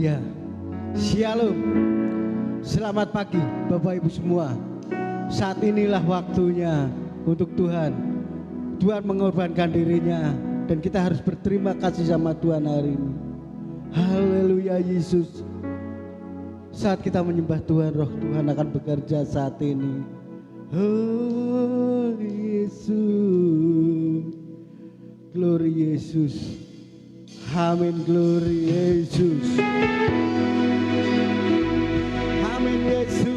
Haleluya. Shalom. Selamat pagi Bapak Ibu semua. Saat inilah waktunya untuk Tuhan. Tuhan mengorbankan dirinya dan kita harus berterima kasih sama Tuhan hari ini. Haleluya Yesus. Saat kita menyembah Tuhan, roh Tuhan akan bekerja saat ini. Oh Yesus. Glory Yesus. Amin, glory Yesus. Amin Yesus.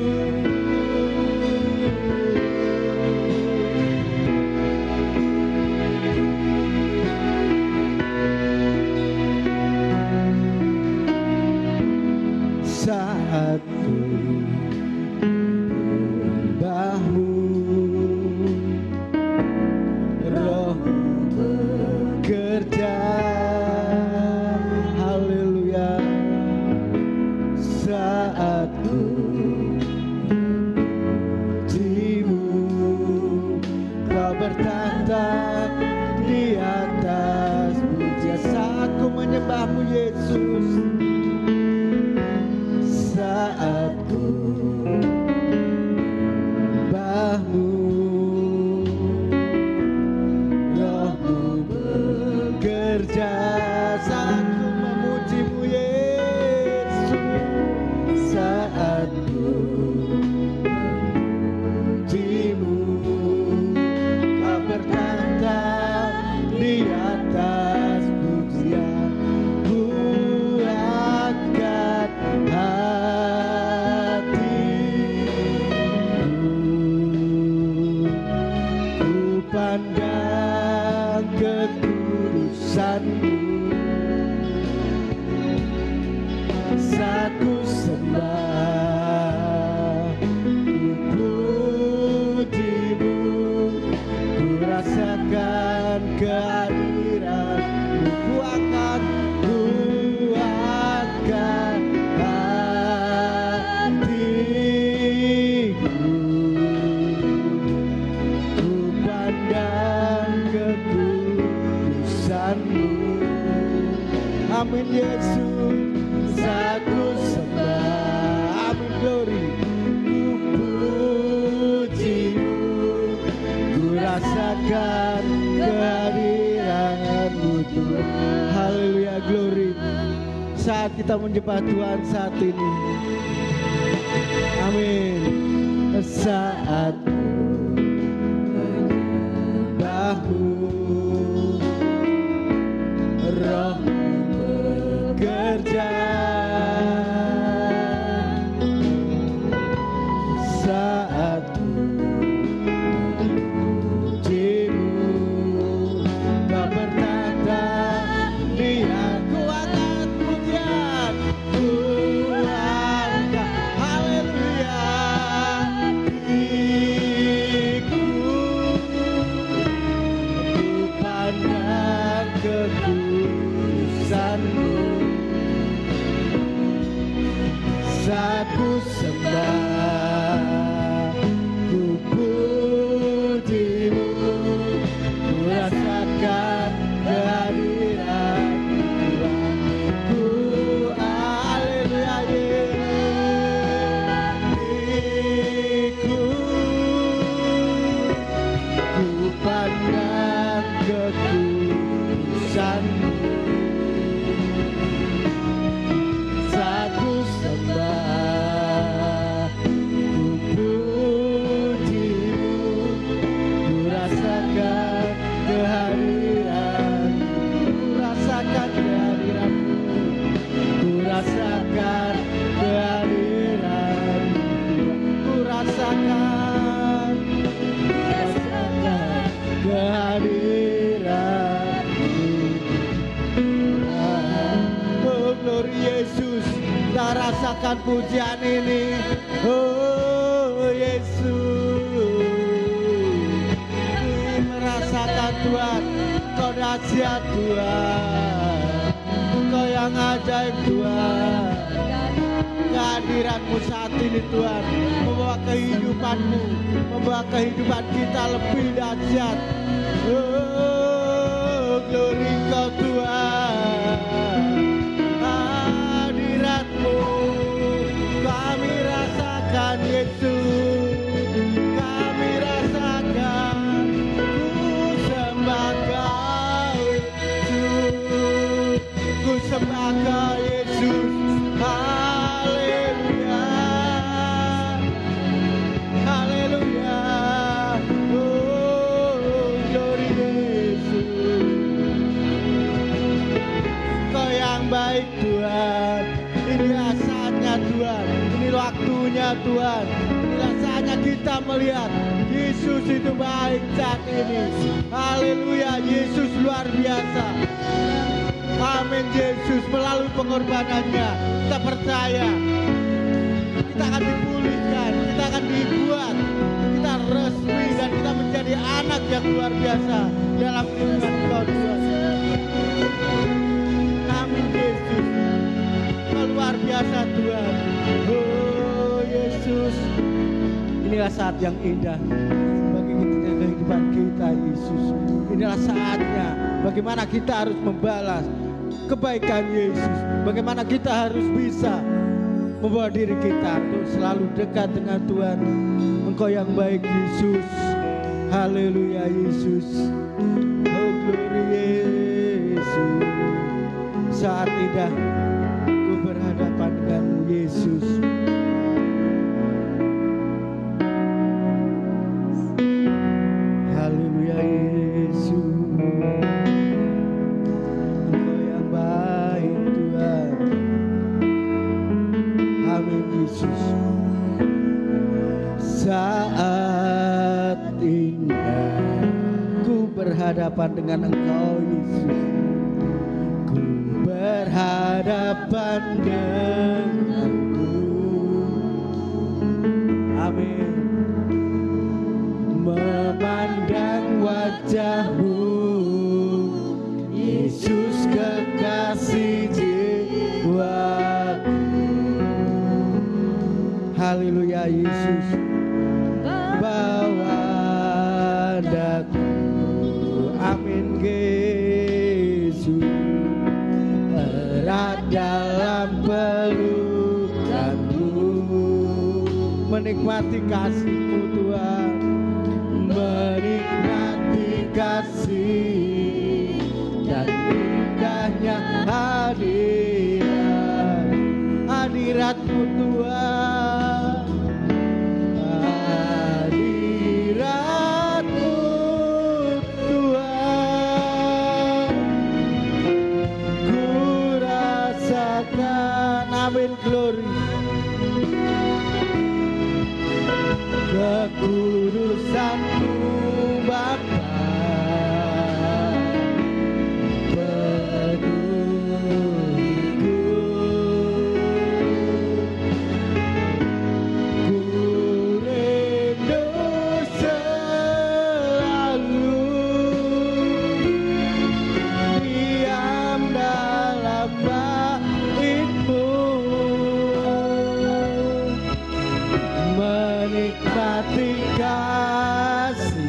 Saat ku bahu roh bekerja. Haleluya. Saat ku memujimu, kau bertata di atas puja. Saat ku menyembahmu Yesus, saat ku menyembahmu, rohmu bekerja. Saat ku memujimu Yesus, saat ku memujimu, kau bertata di atas pujian. Kuatkan hatiku, ku pandang kekudusanmu. Saat ku sembah, ku pujimu, ku rasakan kehadiranmu. Kuatkan hatiku, ku pandang kekudusanmu. Amin Yesus. Saat ku sembah, amin glory, ku pujimu, ku rasakan kehadiranmu Tuhan. Haleluya glory. Saat kita menyembah Tuhan saat ini, amin. Saat menyembahmu, roh bekerja. Saat ku memujimu, kau bertata di atas pujian. Kuatkan haleluya hatiku, ku pandang kekudusanmu. Saat ku sembah, ku pujimu, ku rasakan kehadiran Tuhan. Ku haleluya hatiku, ku pandang kekudusanmu. Saat ku sembah, ku pujimu, ku rasakan kehadiranmu. Ku rasakan kehadiranmu, ku rasakan kehadiranmu. Ku rasakan kehadiranmu. Oh glory Yesus, kita rasakan pujian ini. Oh Yesus, ku merasakan Tuhan, Kau dahsyat Tuhan, Kau yang ajaib Tuhan. Kehadiran-Mu saat ini Tuhan membawa kehidupan-Mu, membawa kehidupan kita lebih dahsyat. Oh glory Kau Tuhan, hadirat yang baik Tuhan. Inilah saatnya Tuhan, ini waktunya Tuhan. Inilah saatnya kita melihat Yesus itu baik saat ini. Haleluya, Yesus luar biasa. Amin. Yesus melalui pengorbanannya kita percaya kita akan dipulihkan, kita akan dibuat, kita resmi dan kita menjadi anak yang luar biasa dalam lindungan Engkau Tuhan. Amin Yesus, Engkau luar biasa Tuhan. Oh Yesus, inilah saat yang indah bagi kita, kehidupan kita Yesus. Inilah saatnya bagaimana kita harus membalas kebaikan Yesus, bagaimana kita harus bisa membawa diri kita untuk selalu dekat dengan Tuhan. Engkau yang baik Yesus. Haleluya Yesus. Oh glory Yesus. Saat indah ku berhadapan dengan Yesus. Haleluya Yesus. Engkau yang baik Tuhan. Amin Yesus. Saat indah ku berhadapan dengan Engkau Yesus. Ku berhadapan denganmu. Amin. Memandang wajah-Mu Yesus, kekasih jiwaku. Haleluya Yesus. Bawa daku. Amin Yesus. Erat dalam pelukan-Mu. Menikmati kasih-Mu Tuhan, menikmati kasih dan indahnya hadirat-Mu Tuhan. Hadirat-Mu Tuhan, ku rasakan. Amin glory. Kekudusan-Mu Bapa penuhiku. Ku rindu selalu diam dalam bait-Mu, menikmati kasih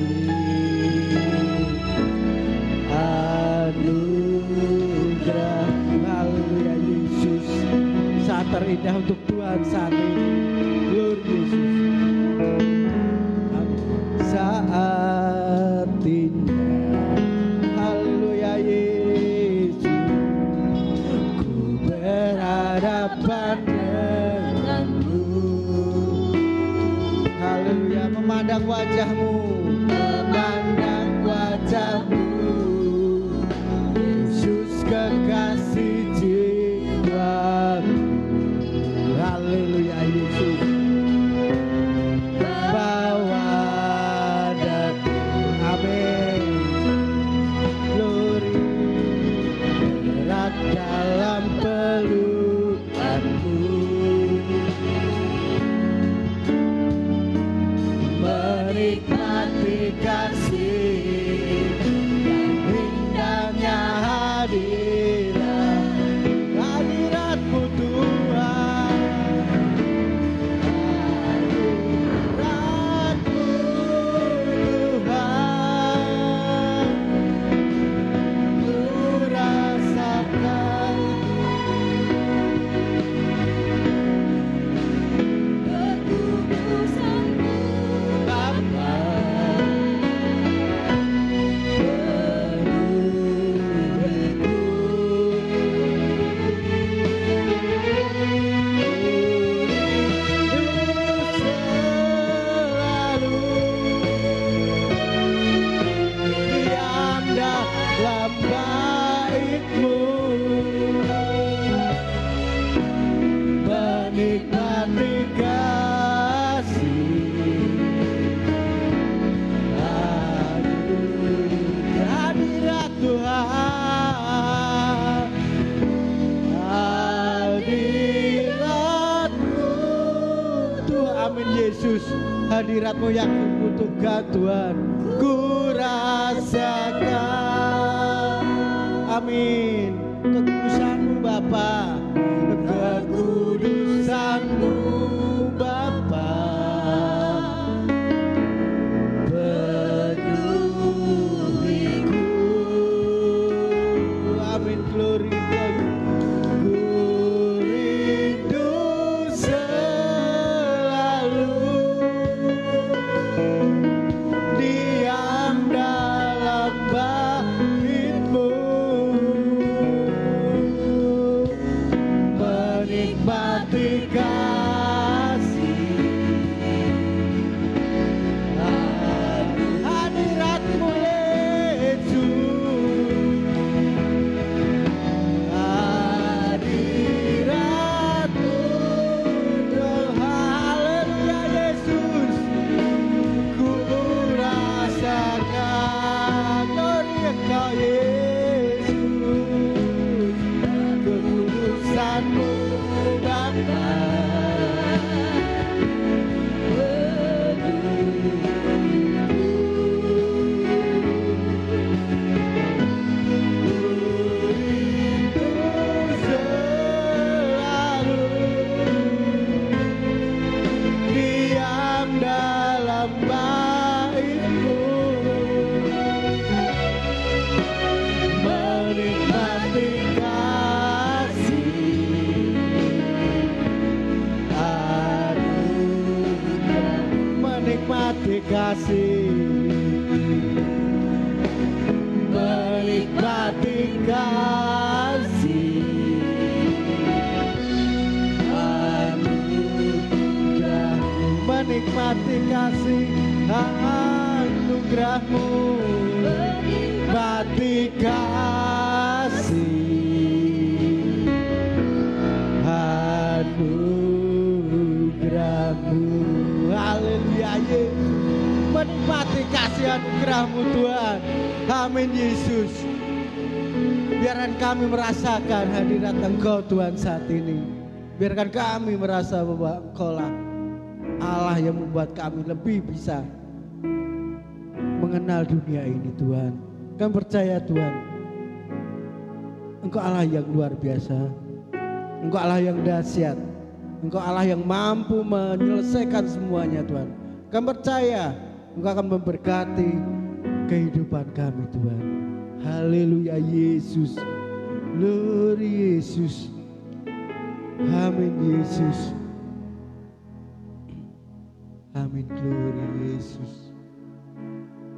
anugerah. Haleluya Yesus. Saat terindah untuk Tuhan saat ini. Glory Yesus. Saat indah. Haleluya Yesus. Ku berhadapan denganmu. Haleluya. Memandang wajah-Mu, memandang wajah-Mu Yesus, kekasih jiwaku. Haleluya Yesus. Bawa daku. Amin. Glory. Erat dalam pelukan-Mu. Menikmati kasih dan indahnya hadirat-Mu Tuhan. Hadirat-Mu Tuhan, ku rasakan Yesus, hadirat-Mu yang kubutuhkan Tuhan, ku rasakan. Amin. Kekudusan-Mu Bapa, kekudusan-Mu Bapa, penuhiku. Amin. Glory to you. Ku rindu selalu diam dalam bait-Mu, menikmati kasih hadirat-Mu Yesus, hadirat-Mu. Oh, haleluya Yesus, ku rasakan gloria Kau Yesus, kekudusan-Mu Bapa, diam dalam bait-Mu, menikmati kasih anugerah, menikmati kasih, menikmati kasih anugerah, menikmati kasih anugerah-Mu, menikmati kasih anugerah-Mu. Haleluya Yesus, menikmati kasih anugerah-Mu Tuhan. Amin Yesus. Biarkan kami merasakan hadirat Engkau Tuhan saat ini. Biarkan kami merasa bahwa Engkau lah Allah yang membuat kami lebih bisa mengenal dunia ini Tuhan. Kami percaya Tuhan, Engkau Allah yang luar biasa, Engkau Allah yang dahsyat, Engkau Allah yang mampu menyelesaikan semuanya Tuhan. Kami percaya Engkau akan memberkati kehidupan kami Tuhan. Haleluya Yesus, glory Yesus, amin Yesus, amin glory Yesus.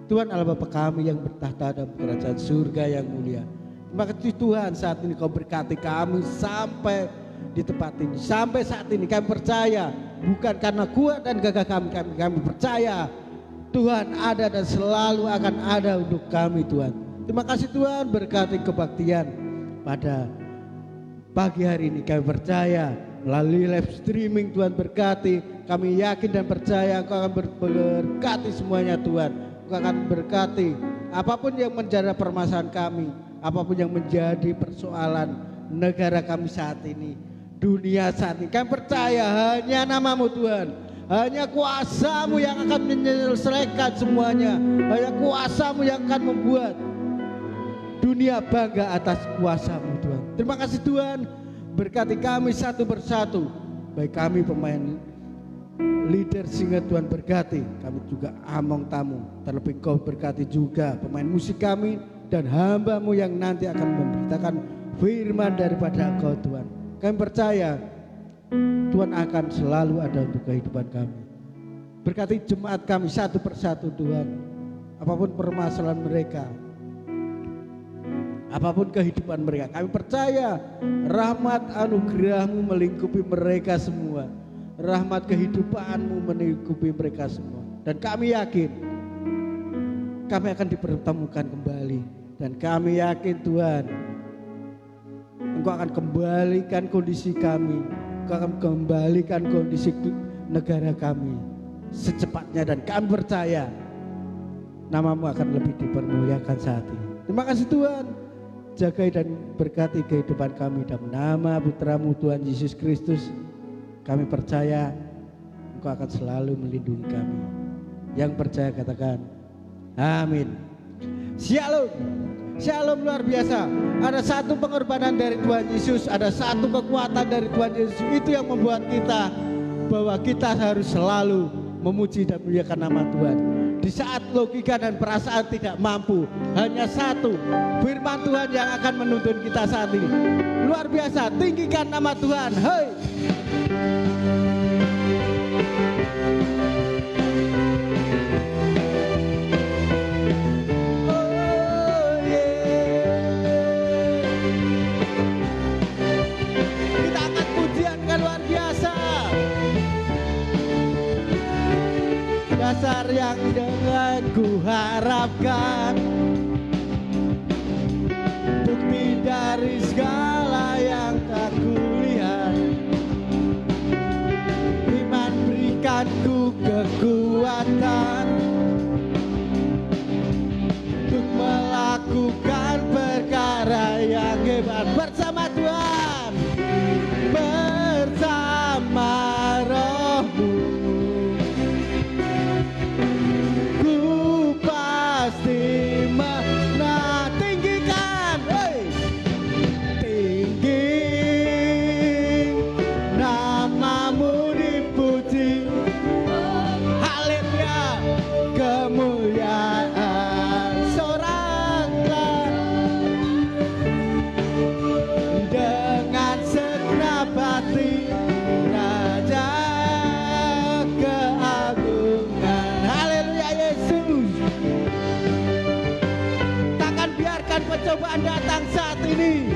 Tuhan Allah Bapa kami yang bertahta dalam kerajaan surga yang mulia, terima kasih Tuhan saat ini Kau berkati kami sampai di tempat ini. Sampai saat ini kami percaya bukan karena kuat dan gagah kami percaya Tuhan ada dan selalu akan ada untuk kami Tuhan. Terima kasih Tuhan, berkati kebaktian pada pagi hari ini. Kami percaya melalui live streaming Tuhan berkati. Kami yakin dan percaya Engkau akan berkati semuanya Tuhan. Engkau akan berkati apapun yang menjadi permasalahan kami, apapun yang menjadi persoalan negara kami saat ini, dunia saat ini. Kami percaya hanya nama-Mu Tuhan, hanya kuasa-Mu yang akan menyelesaikan semuanya. Hanya kuasa-Mu yang akan membuat dunia bangga atas kuasa-Mu Tuhan. Terima kasih Tuhan, berkati kami satu persatu, baik kami pemain leader singa Tuhan berkati, kami juga among tamu, terlebih Kau berkati juga pemain musik kami dan hamba-Mu yang nanti akan memberitakan firman daripada Engkau Tuhan. Kami percaya Tuhan akan selalu ada untuk kehidupan kami. Berkati jemaat kami satu persatu Tuhan, apapun permasalahan mereka, apapun kehidupan mereka, kami percaya rahmat anugerah-Mu melingkupi mereka semua. Rahmat kehidupan-Mu melingkupi mereka semua. Dan kami yakin kami akan dipertemukan kembali. Dan kami yakin Tuhan, Engkau akan kembalikan kondisi kami, Engkau akan kembalikan kondisi negara kami secepatnya. Dan kami percaya nama-Mu akan lebih dipermuliakan saat ini. Terima kasih Tuhan, jagai dan berkati kehidupan kami dalam nama Putra-Mu Tuhan Yesus Kristus. Kami percaya Engkau akan selalu melindungi kami. Yang percaya katakan amin. Shalom. Shalom luar biasa. Ada satu pengorbanan dari Tuhan Yesus, ada satu kekuatan dari Tuhan Yesus. Itu yang membuat kita bahwa kita harus selalu memuji dan memuliakan nama Tuhan. Di saat logika dan perasaan tidak mampu, hanya satu firman Tuhan yang akan menuntun kita saat ini. Luar biasa, tinggikan nama Tuhan. Hei. Dasar yang dengan ku harapkan, bukti dari segala yang tak kulihat. Iman berikan ku kekuatan untuk melakukan perkara yang hebat bersama Tuhan, bersama Roh-Mu. Pencobaan datang saat ini,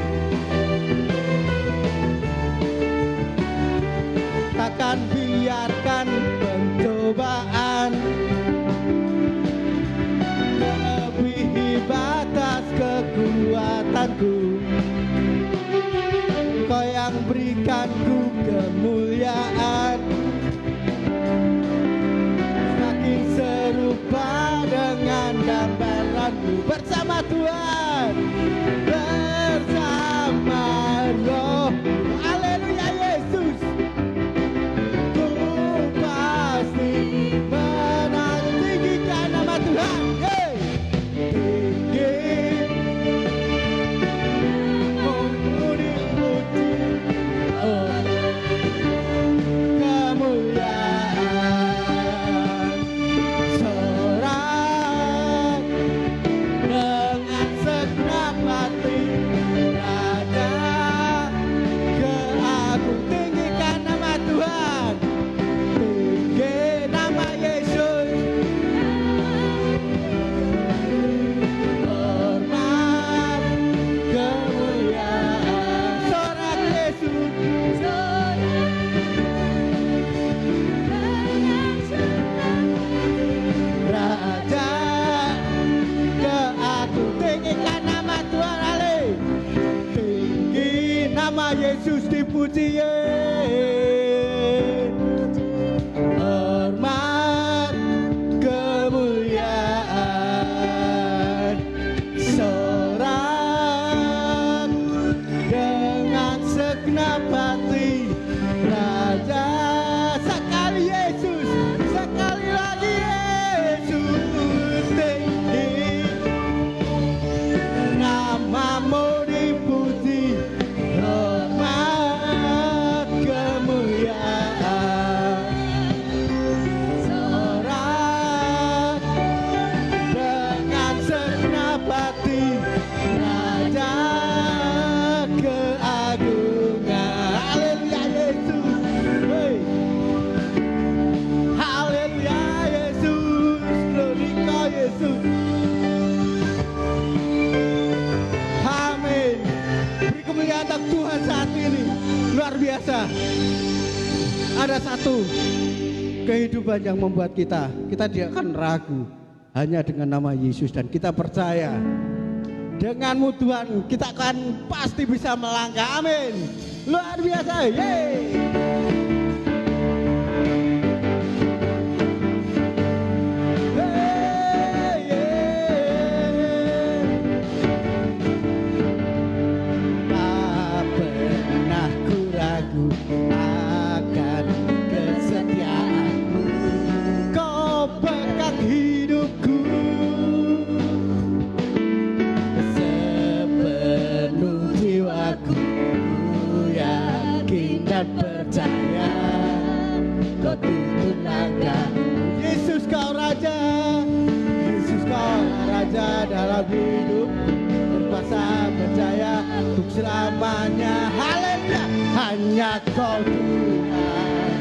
takkan biarkan pencobaan melebihi batas kekuatanku. Kau yang berikanku kemuliaan, semakin serupa dengan gambaranmu. Bersama Tuhan, bersama Roh. Haleluya Yesus. Ku pasti menang, tinggikan nama Tuhan. Hey. Tinggi memuji-muji, oh, kemuliaan sorak dengan segenap hati. Raja keagung, tinggikan nama Tuhan, tinggi nama Yesus. Hormat kemuliaan sorak Yesus. Raja keagung, tinggikan nama Tuhan. Ale tinggi nama Yesus, dipuji. Hormat kemuliaan sorak dengan segenap hati. Raja sekali Yesus, sekali lagi Yesus. Tinggi namamu dipuji, hormat kemuliaan sorak dengan segenap hati. Raja keagungan. Haleluya Yesus. Hey. Haleluya Yesus. Glory kau Yesus. Amin. Beri kemuliaan untuk Tuhan saat ini. Luar biasa. Ada satu kehidupan yang membuat kita tidak akan ragu hanya dengan nama Yesus, dan kita percaya denganmu Tuhan kita akan pasti bisa melangkah. Amin. Luar biasa. Yeay. Tak pernah ku ragu akan kesetiaan dan percaya. Kau tuntun langkah. Yesus kau Raja, Yesus kau Raja dalam hidup. Berkuasa percaya untuk selamanya. Haleluya. Hanya kau Tuhan,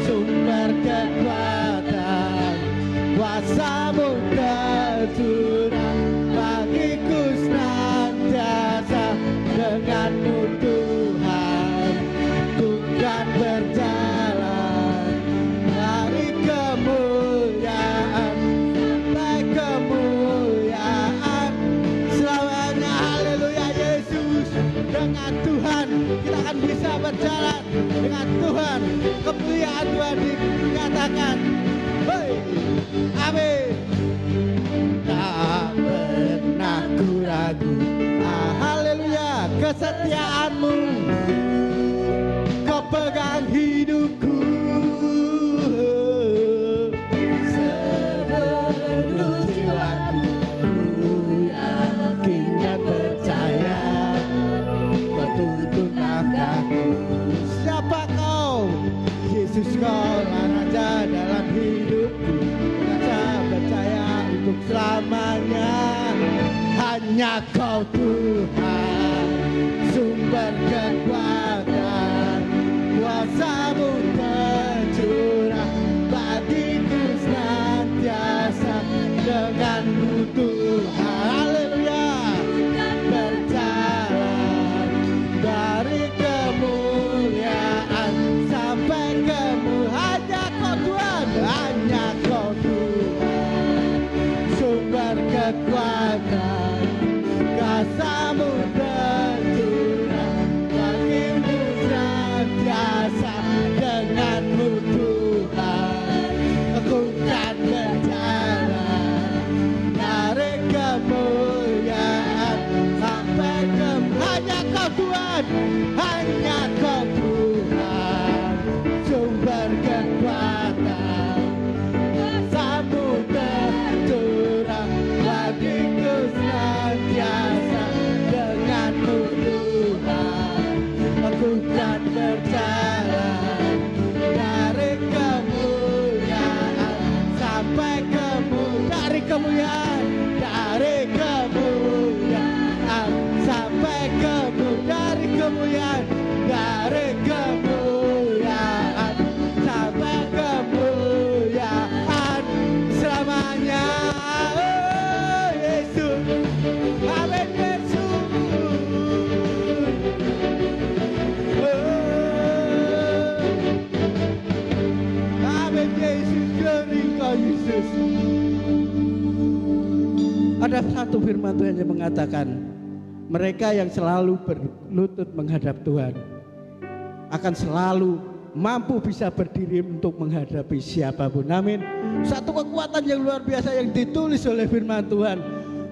sumber kekuatan, kuasa-Mu tercurah bagiku senantiasa. Denganmu Tuhan, ku kan berjalan dari kemuliaan sampai kemuliaan selamanya. Haleluya Yesus. Dengan Tuhan kita akan bisa berjalan. Dengan Tuhan kemuliaan Tuhan dinyatakan. Hei, amin. Tak pernah ku ragu, haleluya, kesetiaan-Mu kau pegang hidupku. Seluruh jiwaku ku yakin dan percaya. Kau tuntun langkahku. Siapa kau? Yesus kau Raja dalam hidupku. Saya percaya untuk selamanya. Hanya kau Tuhan, sumber kekuatan, kuasa-Mu tercurah bagiku senantiasa. Denganmu Tuhan, haleluya, berjalan dari kemuliaan sampai kemuliaan. Hanya kau Tuhan, hanya kau Tuhan, sumber kekuatan, kuasa-Mu tercurah bagiku senantiasa. Denganmu Tuhan, aku kan berjalan dari kemuliaan sampai hanya kau Tuhan, hanya kau Tuhan, sumber kekuatan, kuasa-Mu tercurah bagiku senantiasa. Denganmu Tuhan, aku kan berjalan dari kemuliaan sampai dari kemuliaan, dari kemuliaan sampai dari kemuliaan, dari kemuliaan sampai kemuliaan selamanya. Oh Yesus, amin Yesus. Oh, amin Yesus, glory Kau Yesus. Ada satu firman Tuhan yang mengatakan, mereka yang selalu berlutut menghadap Tuhan akan selalu mampu bisa berdiri untuk menghadapi siapapun. Amin. Satu kekuatan yang luar biasa yang ditulis oleh firman Tuhan.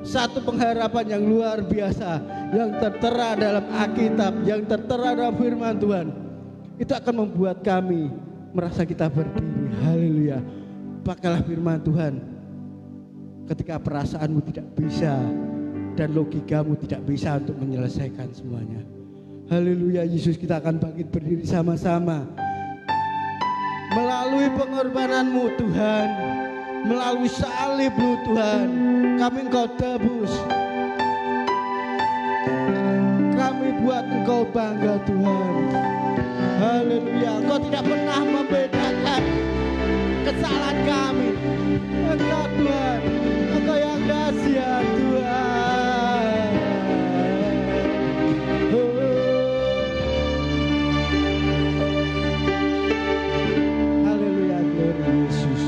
Satu pengharapan yang luar biasa yang tertera dalam Alkitab, yang tertera dalam firman Tuhan. Itu akan membuat kami merasa kita berdiri. Haleluya. Pakailah firman Tuhan. Ketika perasaanmu tidak bisa dan logikamu tidak bisa untuk menyelesaikan semuanya. Haleluya Yesus, kita akan bangkit berdiri sama-sama. Melalui pengorbanan-Mu Tuhan, melalui salib-Mu Tuhan, kami Engkau tebus. Kami buat Engkau bangga Tuhan. Haleluya, Engkau tidak pernah membedakan kesalahan kami. Engkau Tuhan, Engkau yang dahsyat Tuhan. Haleluya, glory Yesus.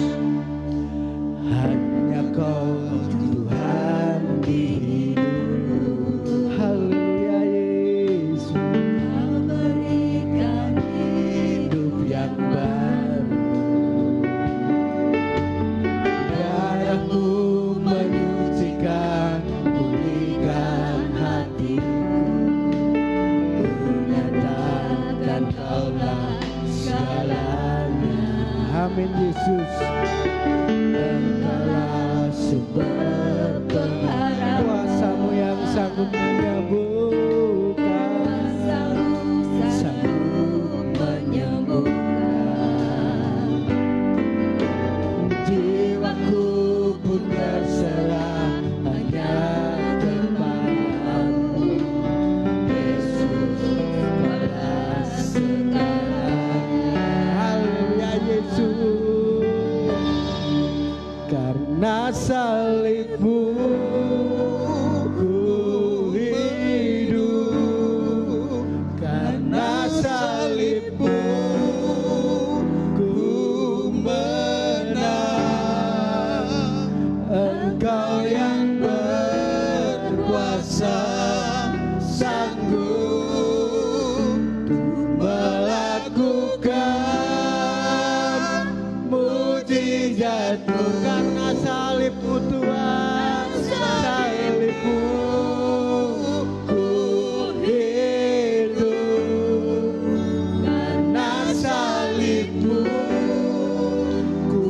Hanya Kau Tuhan di hidup. Haleluya Yesus. Kau berikan hidup yang baru. Darah-Mu menyucikan, pulihkan hatiku. Menyatakan Kaulah segalanya. Amin Yesus. Engkaulah sumber pengharapan, kuasa-Mu yang sanggup menyembuhkan, sanggup salibmu ku menang. Engkau yang berkuasa sanggup melakukan mujizat-Mu. Karena salibmu Tuhan, salibmu ku hidup. Karena salibmu ku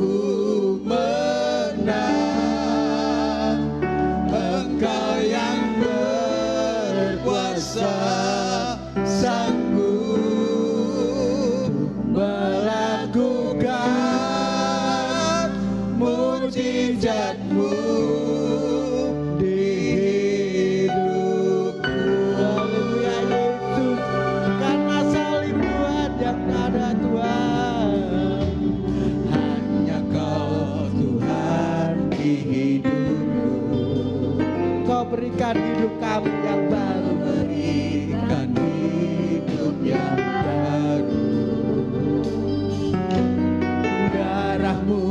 menang. Engkau yang berkuasa sanggup melakukan mujizat-Mu di hidupku. Haleluya Yesus, karena salib Tuhan yang ada Tuhan. Hanya Kau Tuhan di hidupku. Kau berikan hidup kami yang baru. Berikan hidup yang baru. Darah-Mu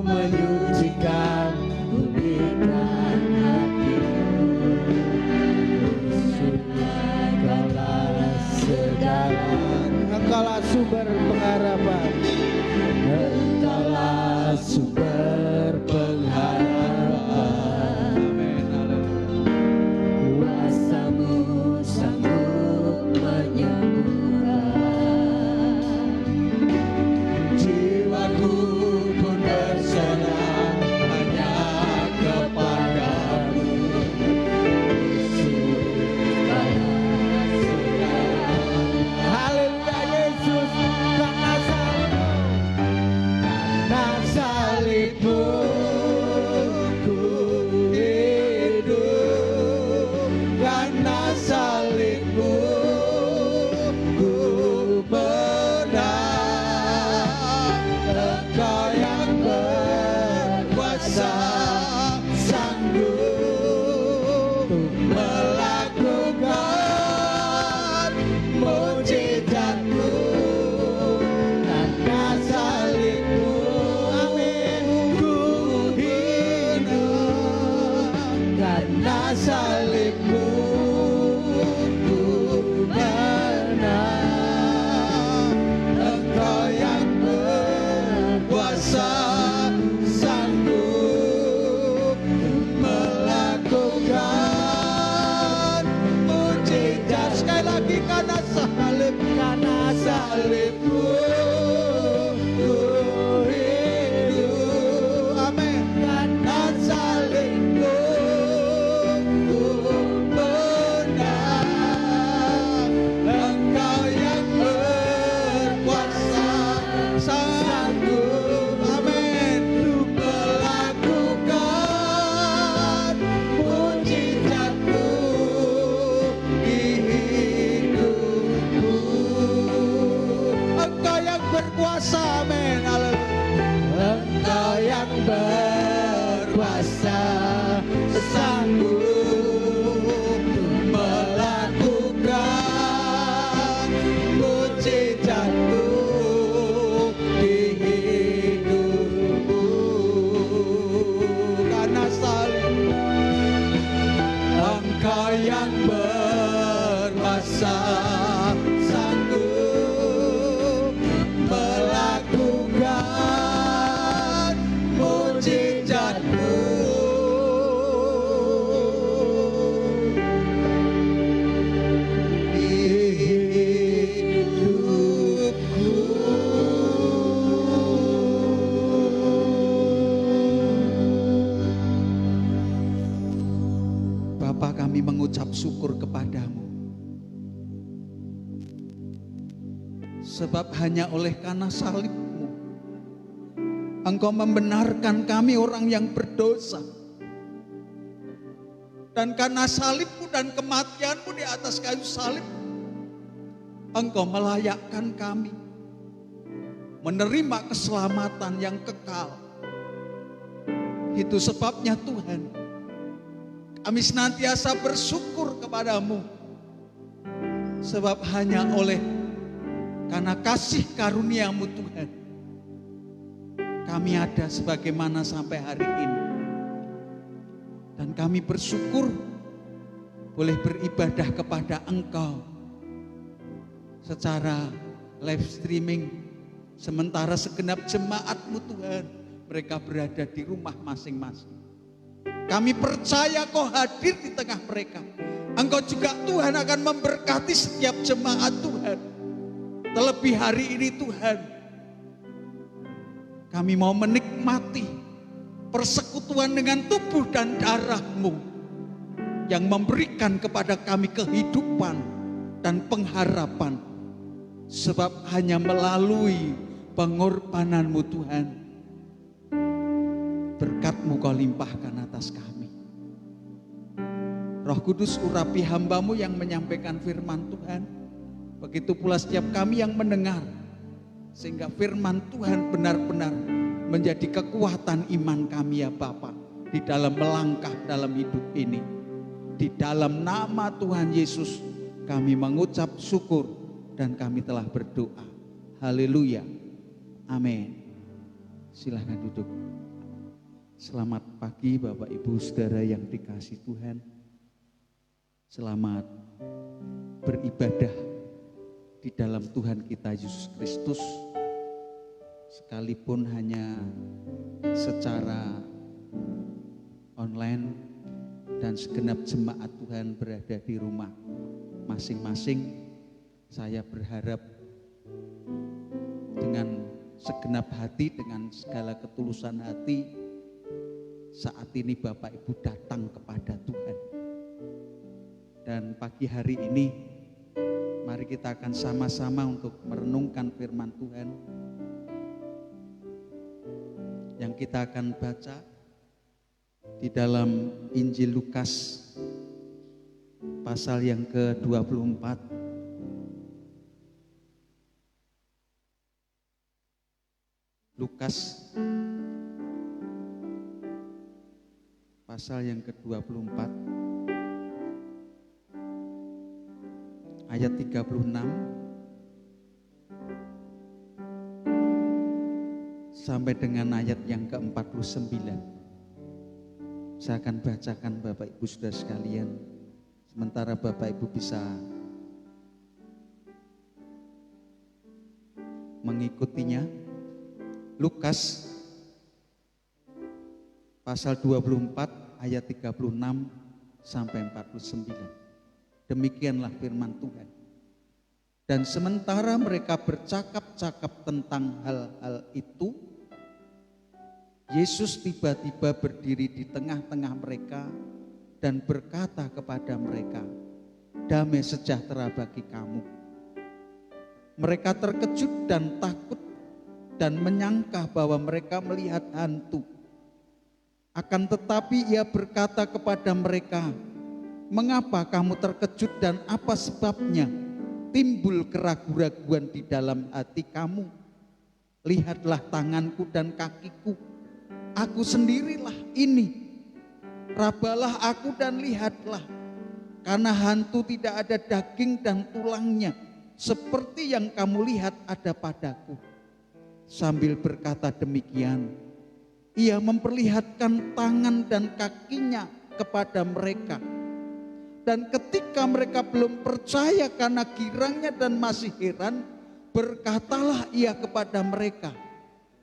menyucikan, pulihkan hatiku. Engkaulah segalanya. Engkaulah sumber pengharapan. Engkaulah sumber pengharapan. Kuasa-Mu sanggup menyembuhkan. Jiwaku pun berserah hanya kepadamu. Haleluya Yesus, karena salibmu Ku hidup. Karena salibmu ku menang. Engkau yang berkuasa sanggup melakukan mujizat-Mu. Karena salibmu, amin, ku hidup. Karena salibmu ku menang. Engkau yang berkuasa sanggup melakukan mujizat. Sekali lagi, karena salibmu ku hidup. Amin. Karena salibmu ku menang. Engkau yang berkuasa sanggup, amin, untuk melakukan mujizat-Mu di hidupku. Engkau yang berkuasa, amin, haleluya. Engkau yang berkuasa sanggup melakukan mujizat-Mu di hidupku. Karena salib Engkau yang berkuasa sanggup melakukan mujizat-Mu di hidupku. Bapa, kami mengucap syukur kepadamu. Sebab hanya oleh karena salib-Mu, Engkau membenarkan kami orang yang berdosa. Dan karena salib-Mu dan kematian-Mu di atas kayu salib, Engkau melayakkan kami menerima keselamatan yang kekal. Itu sebabnya Tuhan, kami senantiasa bersyukur kepadamu. Sebab hanya oleh Karena kasih karunia-Mu Tuhan, kami ada sebagaimana sampai hari ini. Dan kami bersyukur boleh beribadah kepada Engkau secara live streaming. Sementara segenap jemaat-Mu Tuhan, mereka berada di rumah masing-masing. Kami percaya Kau hadir di tengah mereka. Engkau juga Tuhan akan memberkati setiap jemaat Tuhan. Terlebih hari ini Tuhan, kami mau menikmati persekutuan dengan tubuh dan darah-Mu yang memberikan kepada kami kehidupan dan pengharapan. Sebab hanya melalui pengorbanan-Mu Tuhan, berkat-Mu Kau limpahkan atas kami. Roh Kudus, urapi hamba-Mu yang menyampaikan firman Tuhan. Begitu pula setiap kami yang mendengar, sehingga firman Tuhan benar-benar menjadi kekuatan iman kami ya Bapa, di dalam melangkah dalam hidup ini. Di dalam nama Tuhan Yesus kami mengucap syukur dan kami telah berdoa. Haleluya. Amin. Silahkan duduk. Selamat pagi Bapak Ibu Saudara yang dikasihi Tuhan. Selamat beribadah di dalam Tuhan kita Yesus Kristus, sekalipun hanya secara online dan segenap jemaat Tuhan berada di rumah masing-masing. Saya berharap dengan segenap hati, dengan segala ketulusan hati, saat ini Bapak Ibu datang kepada Tuhan. Dan pagi hari ini mari kita akan sama-sama untuk merenungkan firman Tuhan yang kita akan baca di dalam Injil Lukas pasal yang ke-24. Lukas pasal yang ke-24 ayat 36 sampai dengan ayat yang ke-49. Saya akan bacakan Bapak Ibu Saudara sekalian, sementara Bapak Ibu bisa mengikutinya. Lukas pasal 24 ayat 36 sampai 49. Demikianlah firman Tuhan. Dan sementara mereka bercakap-cakap tentang hal-hal itu, Yesus tiba-tiba berdiri di tengah-tengah mereka dan berkata kepada mereka, "Damai sejahtera bagi kamu." Mereka terkejut dan takut dan menyangka bahwa mereka melihat hantu. Akan tetapi ia berkata kepada mereka, "Mengapa kamu terkejut dan apa sebabnya timbul keraguan-raguan di dalam hati kamu? Lihatlah tanganku dan kakiku, aku sendirilah ini. Rabalah aku dan lihatlah, karena hantu tidak ada daging dan tulangnya, seperti yang kamu lihat ada padaku." Sambil berkata demikian, ia memperlihatkan tangan dan kakinya kepada mereka. Dan ketika mereka belum percaya karena girangnya dan masih heran, berkatalah ia kepada mereka,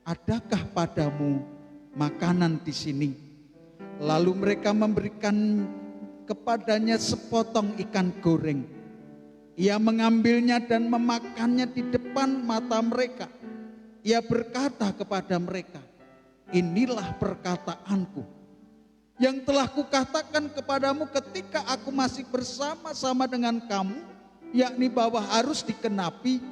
"Adakah padamu makanan di sini?" Lalu mereka memberikan kepadanya sepotong ikan goreng. Ia mengambilnya dan memakannya di depan mata mereka. Ia berkata kepada mereka, "Inilah perkataanku yang telah kukatakan kepadamu ketika aku masih bersama-sama dengan kamu, yakni bahwa harus dikenapi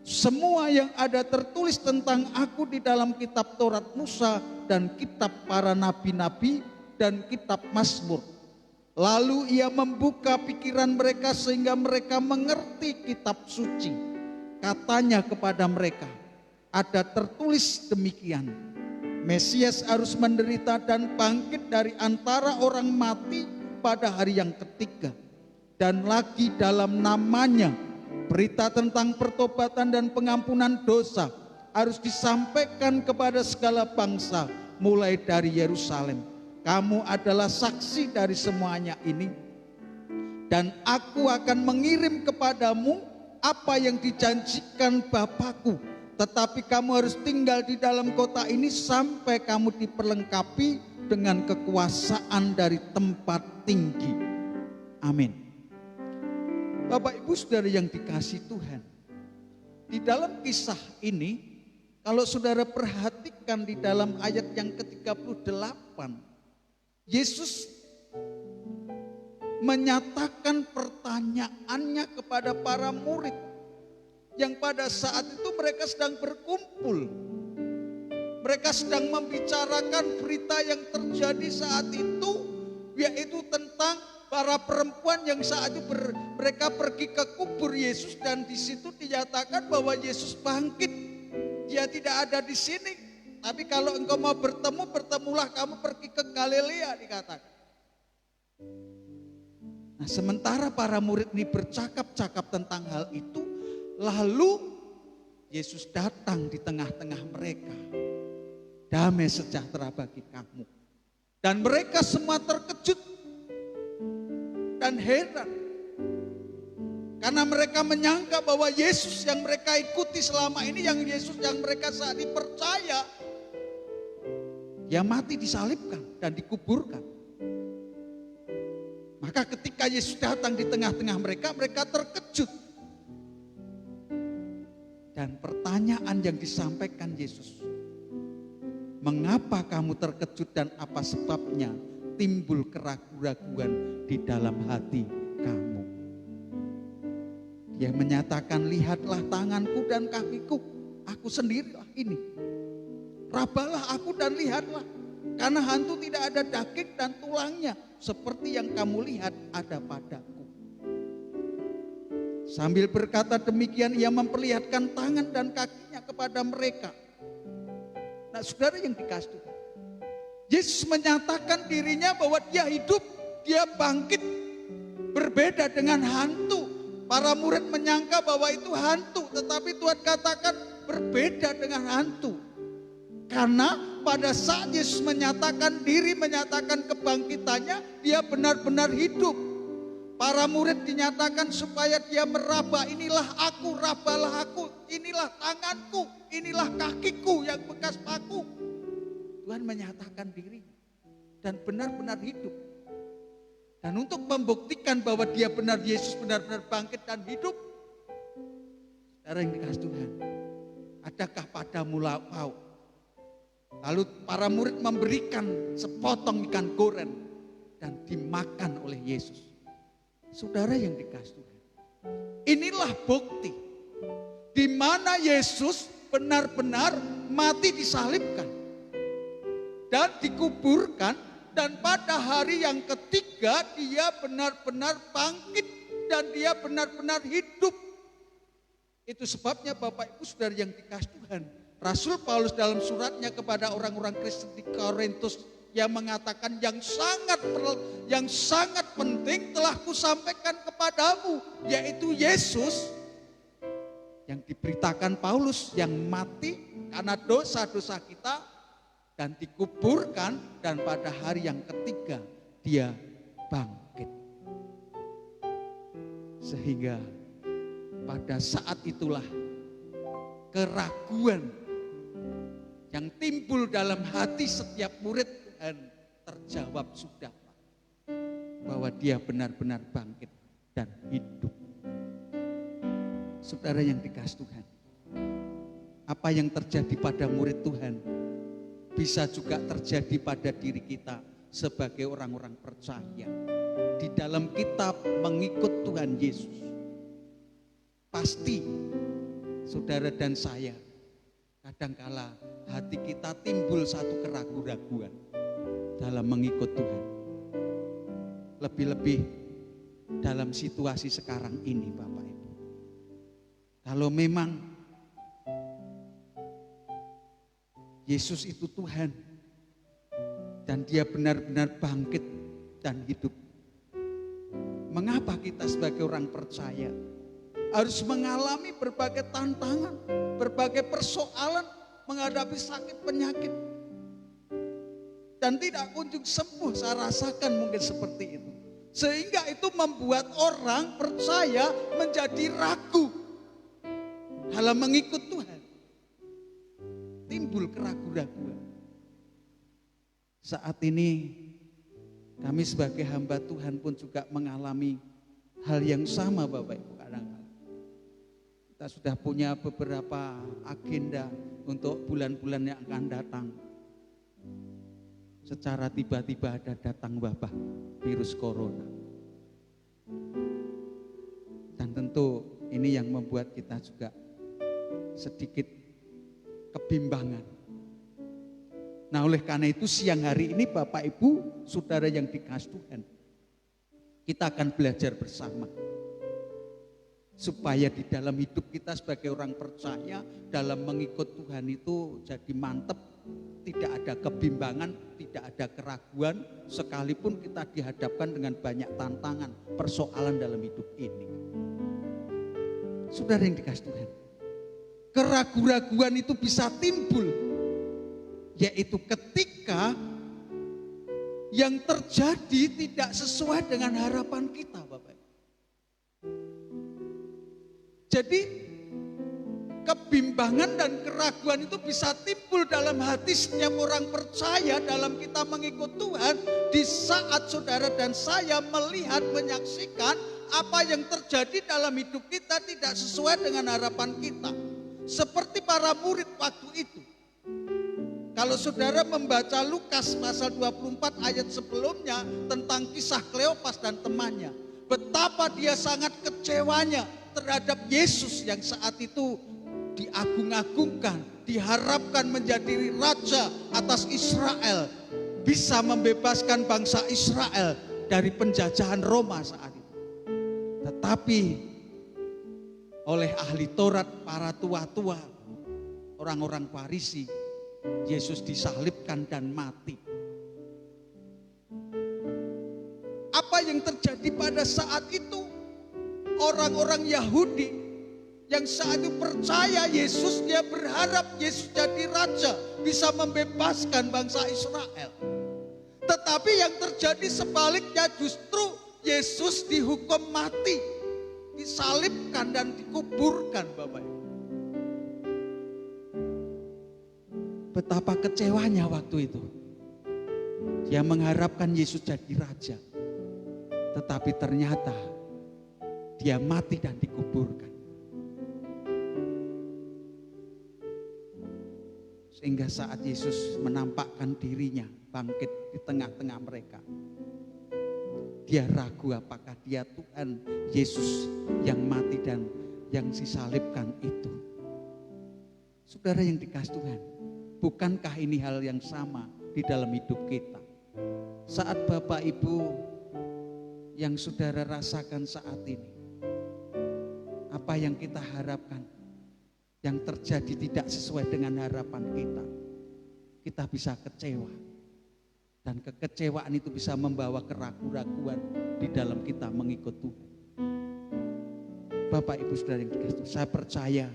semua yang ada tertulis tentang aku di dalam kitab Taurat Musa dan kitab para nabi-nabi dan kitab Mazmur." Lalu ia membuka pikiran mereka sehingga mereka mengerti kitab suci. Katanya kepada mereka, ada tertulis demikian, Mesias harus menderita dan bangkit dari antara orang mati pada hari yang ketiga. Dan lagi dalam namanya Berita tentang pertobatan dan pengampunan dosa harus disampaikan kepada segala bangsa mulai dari Yerusalem. Kamu adalah saksi dari semuanya ini. Dan aku akan mengirim kepadamu apa yang dijanjikan Bapakku. Tetapi kamu harus tinggal di dalam kota ini sampai kamu diperlengkapi dengan kekuasaan dari tempat tinggi. Amin. Bapak Ibu Saudara yang dikasihi Tuhan, di dalam kisah ini, kalau saudara perhatikan di dalam ayat yang ke-38, Yesus menyatakan pertanyaannya kepada para murid yang pada saat itu mereka sedang berkumpul. Mereka sedang membicarakan berita yang terjadi saat itu, yaitu tentang para perempuan yang saat itu mereka pergi ke kubur Yesus, dan di situ dinyatakan bahwa Yesus bangkit. Dia tidak ada di sini. Tapi kalau engkau mau bertemu, bertemulah kamu pergi ke Galilea, dikatakan. Nah, sementara para murid ini bercakap-cakap tentang hal itu, lalu Yesus datang di tengah-tengah mereka. Damai sejahtera bagi kamu. Dan mereka semua terkejut dan heran. Karena mereka menyangka bahwa Yesus yang mereka ikuti selama ini, yang Yesus yang mereka saat ini percaya, dia mati disalibkan dan dikuburkan. Maka ketika Yesus datang di tengah-tengah mereka, mereka terkejut. Dan pertanyaan yang disampaikan Yesus, mengapa kamu terkejut dan apa sebabnya timbul keraguan-raguan di dalam hati kamu? Dia menyatakan, lihatlah tanganku dan kakiku, aku sendirilah ini. Rabalah aku dan lihatlah, karena hantu tidak ada daging dan tulangnya, seperti yang kamu lihat ada padaku. Sambil berkata demikian, ia memperlihatkan tangan dan kakinya kepada mereka. Nah, saudara yang dikasihi Tuhan, Yesus menyatakan dirinya bahwa dia hidup, dia bangkit, berbeda dengan hantu. Para murid menyangka bahwa itu hantu, tetapi Tuhan katakan berbeda dengan hantu. Karena pada saat Yesus menyatakan diri, menyatakan kebangkitannya, dia benar-benar hidup. Para murid dinyatakan supaya dia meraba, inilah aku, rabalah aku, inilah tanganku, inilah kakiku yang bekas paku. Tuhan menyatakan diri dan benar-benar hidup. Dan untuk membuktikan bahwa dia benar, Yesus benar-benar bangkit dan hidup, saudara yang dikasihi Tuhan, adakah padamu lauk? Lalu para murid memberikan sepotong ikan goreng dan dimakan oleh Yesus. Saudara yang dikasihi Tuhan, inilah bukti di mana Yesus benar-benar mati disalibkan dan dikuburkan. Dan pada hari yang ketiga dia benar-benar bangkit dan dia benar-benar hidup. Itu sebabnya Bapak Ibu Saudara yang dikasihi Tuhan, Rasul Paulus dalam suratnya kepada orang-orang Kristen di Korintus yang mengatakan yang sangat penting telah kusampaikan kepadamu, yaitu Yesus yang diberitakan Paulus yang mati karena dosa-dosa kita dan dikuburkan, dan pada hari yang ketiga dia bangkit. Sehingga pada saat itulah keraguan yang timbul dalam hati setiap murid Tuhan terjawab sudah, bahwa dia benar-benar bangkit dan hidup. Saudara yang dikasihi Tuhan, apa yang terjadi pada murid Tuhan bisa juga terjadi pada diri kita sebagai orang-orang percaya. Di dalam kitab mengikut Tuhan Yesus, pasti saudara dan saya kadangkala hati kita timbul satu keraguan-raguan dalam mengikut Tuhan. Lebih-lebih dalam situasi sekarang ini Bapak Ibu. Kalau memang Yesus itu Tuhan dan dia benar-benar bangkit dan hidup, mengapa kita sebagai orang percaya harus mengalami berbagai tantangan, berbagai persoalan, menghadapi sakit penyakit. Dan tidak kunjung sembuh, saya rasakan mungkin seperti itu. Sehingga itu membuat orang percaya menjadi ragu dalam mengikut Tuhan. Timbul keraguan-raguan. Saat ini kami sebagai hamba Tuhan pun juga mengalami hal yang sama Bapak Ibu. Kadang-kadang kita sudah punya beberapa agenda untuk bulan-bulan yang akan datang. Secara tiba-tiba ada datang wabah virus corona. Dan tentu ini yang membuat kita juga sedikit kebimbangan. Nah oleh karena itu siang hari ini Bapak Ibu, saudara yang dikasihi Tuhan, kita akan belajar bersama. Supaya di dalam hidup kita sebagai orang percaya, dalam mengikut Tuhan itu jadi mantep. Tidak ada kebimbangan, tidak ada keraguan, sekalipun kita dihadapkan dengan banyak tantangan, persoalan dalam hidup ini. Saudara yang dikasihi Tuhan, keraguan-raguan itu bisa timbul, yaitu ketika yang terjadi tidak sesuai dengan harapan kita, Bapak. Jadi kebimbangan dan keraguan itu bisa timbul dalam hati setiap orang percaya dalam kita mengikut Tuhan di saat saudara dan saya melihat, menyaksikan apa yang terjadi dalam hidup kita tidak sesuai dengan harapan kita. Seperti para murid waktu itu. Kalau saudara membaca Lukas pasal 24 ayat sebelumnya tentang kisah Kleopas dan temannya. Betapa dia sangat kecewanya terhadap Yesus yang saat itu diagung-agungkan, diharapkan menjadi raja atas Israel, bisa membebaskan bangsa Israel dari penjajahan Roma saat itu. Tetapi oleh ahli Taurat, para tua-tua, orang-orang Farisi, Yesus disalibkan dan mati. Apa yang terjadi pada saat itu? Orang-orang Yahudi yang saat itu percaya Yesus, dia berharap Yesus jadi raja, bisa membebaskan bangsa Israel. Tetapi yang terjadi sebaliknya, justru Yesus dihukum mati, disalibkan dan dikuburkan, Bapak Ibu. Betapa kecewanya waktu itu. Dia mengharapkan Yesus jadi raja, tetapi ternyata dia mati dan dikuburkan. Sehingga saat Yesus menampakkan dirinya bangkit di tengah-tengah mereka, dia ragu apakah dia Tuhan Yesus yang mati dan yang disalibkan itu. Saudara yang dikasihi Tuhan, bukankah ini hal yang sama di dalam hidup kita? Saat Bapak Ibu yang saudara rasakan saat ini, apa yang kita harapkan, yang terjadi tidak sesuai dengan harapan kita bisa kecewa. Dan kekecewaan itu bisa membawa keraguan-raguan di dalam kita mengikut Tuhan. Bapak Ibu Saudara yang dikasihi, saya percaya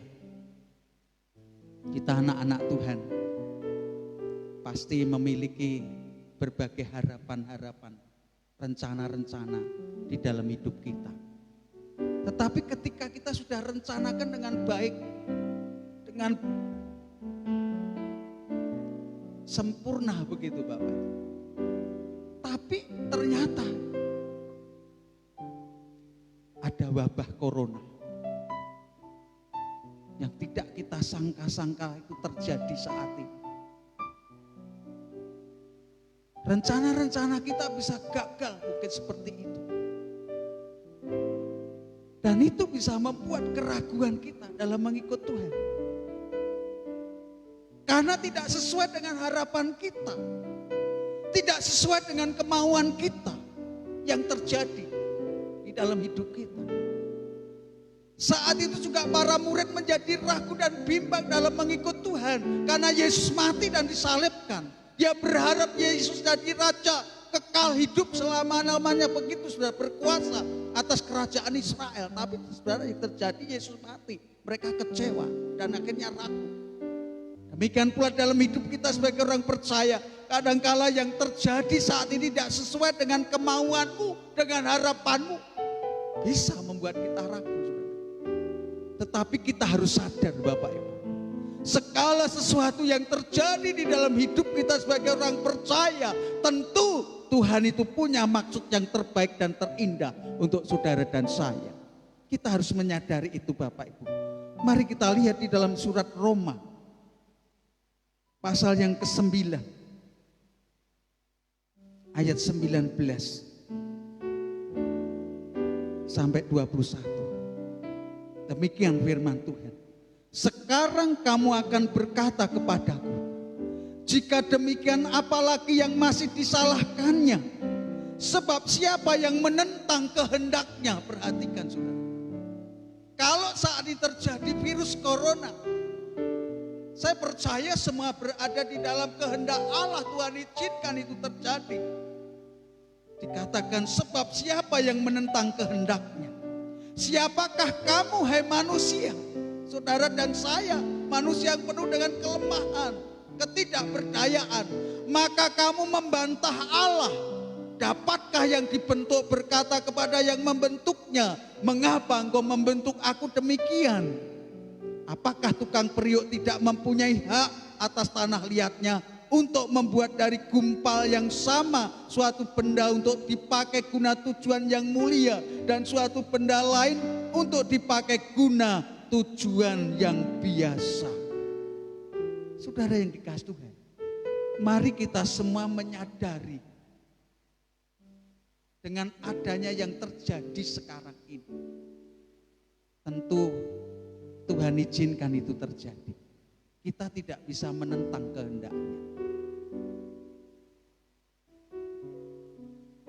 kita anak-anak Tuhan pasti memiliki berbagai harapan-harapan, rencana-rencana di dalam hidup kita. Tetapi ketika kita sudah rencanakan dengan baik, dengan sempurna begitu Bapak, tapi ternyata ada wabah corona yang tidak kita sangka-sangka itu terjadi saat ini. Rencana-rencana kita bisa gagal mungkin seperti itu. Dan itu bisa membuat keraguan kita dalam mengikut Tuhan. Karena tidak sesuai dengan harapan kita. Tidak sesuai dengan kemauan kita yang terjadi di dalam hidup kita. Saat itu juga para murid menjadi ragu dan bimbang dalam mengikut Tuhan. Karena Yesus mati dan disalibkan. Dia berharap Yesus jadi raja, kekal hidup selama-lamanya, begitu sudah berkuasa. atas kerajaan Israel. Tapi saudara, yang terjadi Yesus mati. Mereka kecewa dan akhirnya ragu. Demikian pula dalam hidup kita sebagai orang percaya. Kadangkala yang terjadi saat ini tidak sesuai dengan kemauanmu, dengan harapanmu. Bisa membuat kita ragu. Tetapi kita harus sadar Bapak Ibu. Segala sesuatu yang terjadi di dalam hidup kita sebagai orang percaya, tentu Tuhan itu punya maksud yang terbaik dan terindah untuk saudara dan saya. Kita harus menyadari itu Bapak Ibu. Mari kita lihat di dalam surat Roma, pasal yang ke-9, ayat 19 sampai 21. Demikian firman Tuhan. Sekarang kamu akan berkata kepadaku, jika demikian apalagi yang masih disalahkannya? Sebab siapa yang menentang kehendaknya? Perhatikan saudara. Kalau saat ini terjadi virus corona, saya percaya semua berada di dalam kehendak Allah. Tuhan izinkan itu terjadi. Dikatakan sebab siapa yang menentang kehendaknya? Siapakah kamu hai manusia? Saudara dan saya, manusia yang penuh dengan kelemahan, ketidakberdayaan. Maka kamu membantah Allah. Dapatkah yang dibentuk berkata kepada yang membentuknya, mengapa engkau membentuk aku demikian? Apakah tukang periuk tidak mempunyai hak atas tanah liatnya untuk membuat dari gumpal yang sama suatu benda untuk dipakai guna tujuan yang mulia dan suatu benda lain untuk dipakai guna tujuan yang biasa? Saudara yang dikasihi Tuhan, mari kita semua menyadari dengan adanya yang terjadi sekarang ini, tentu Tuhan izinkan itu terjadi. Kita tidak bisa menentang kehendaknya.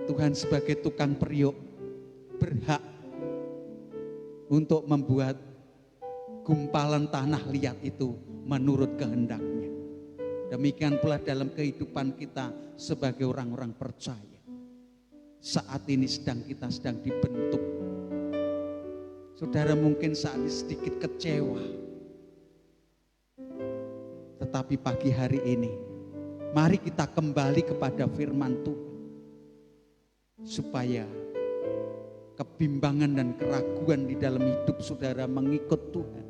Tuhan sebagai tukang periuk berhak untuk membuat gumpalan tanah liat itu menurut kehendaknya. Demikian pula dalam kehidupan kita sebagai orang-orang percaya. Saat ini kita sedang dibentuk. Saudara mungkin saat ini sedikit kecewa. Tetapi pagi hari ini, mari kita kembali kepada firman Tuhan. Supaya kebimbangan dan keraguan di dalam hidup saudara mengikut Tuhan.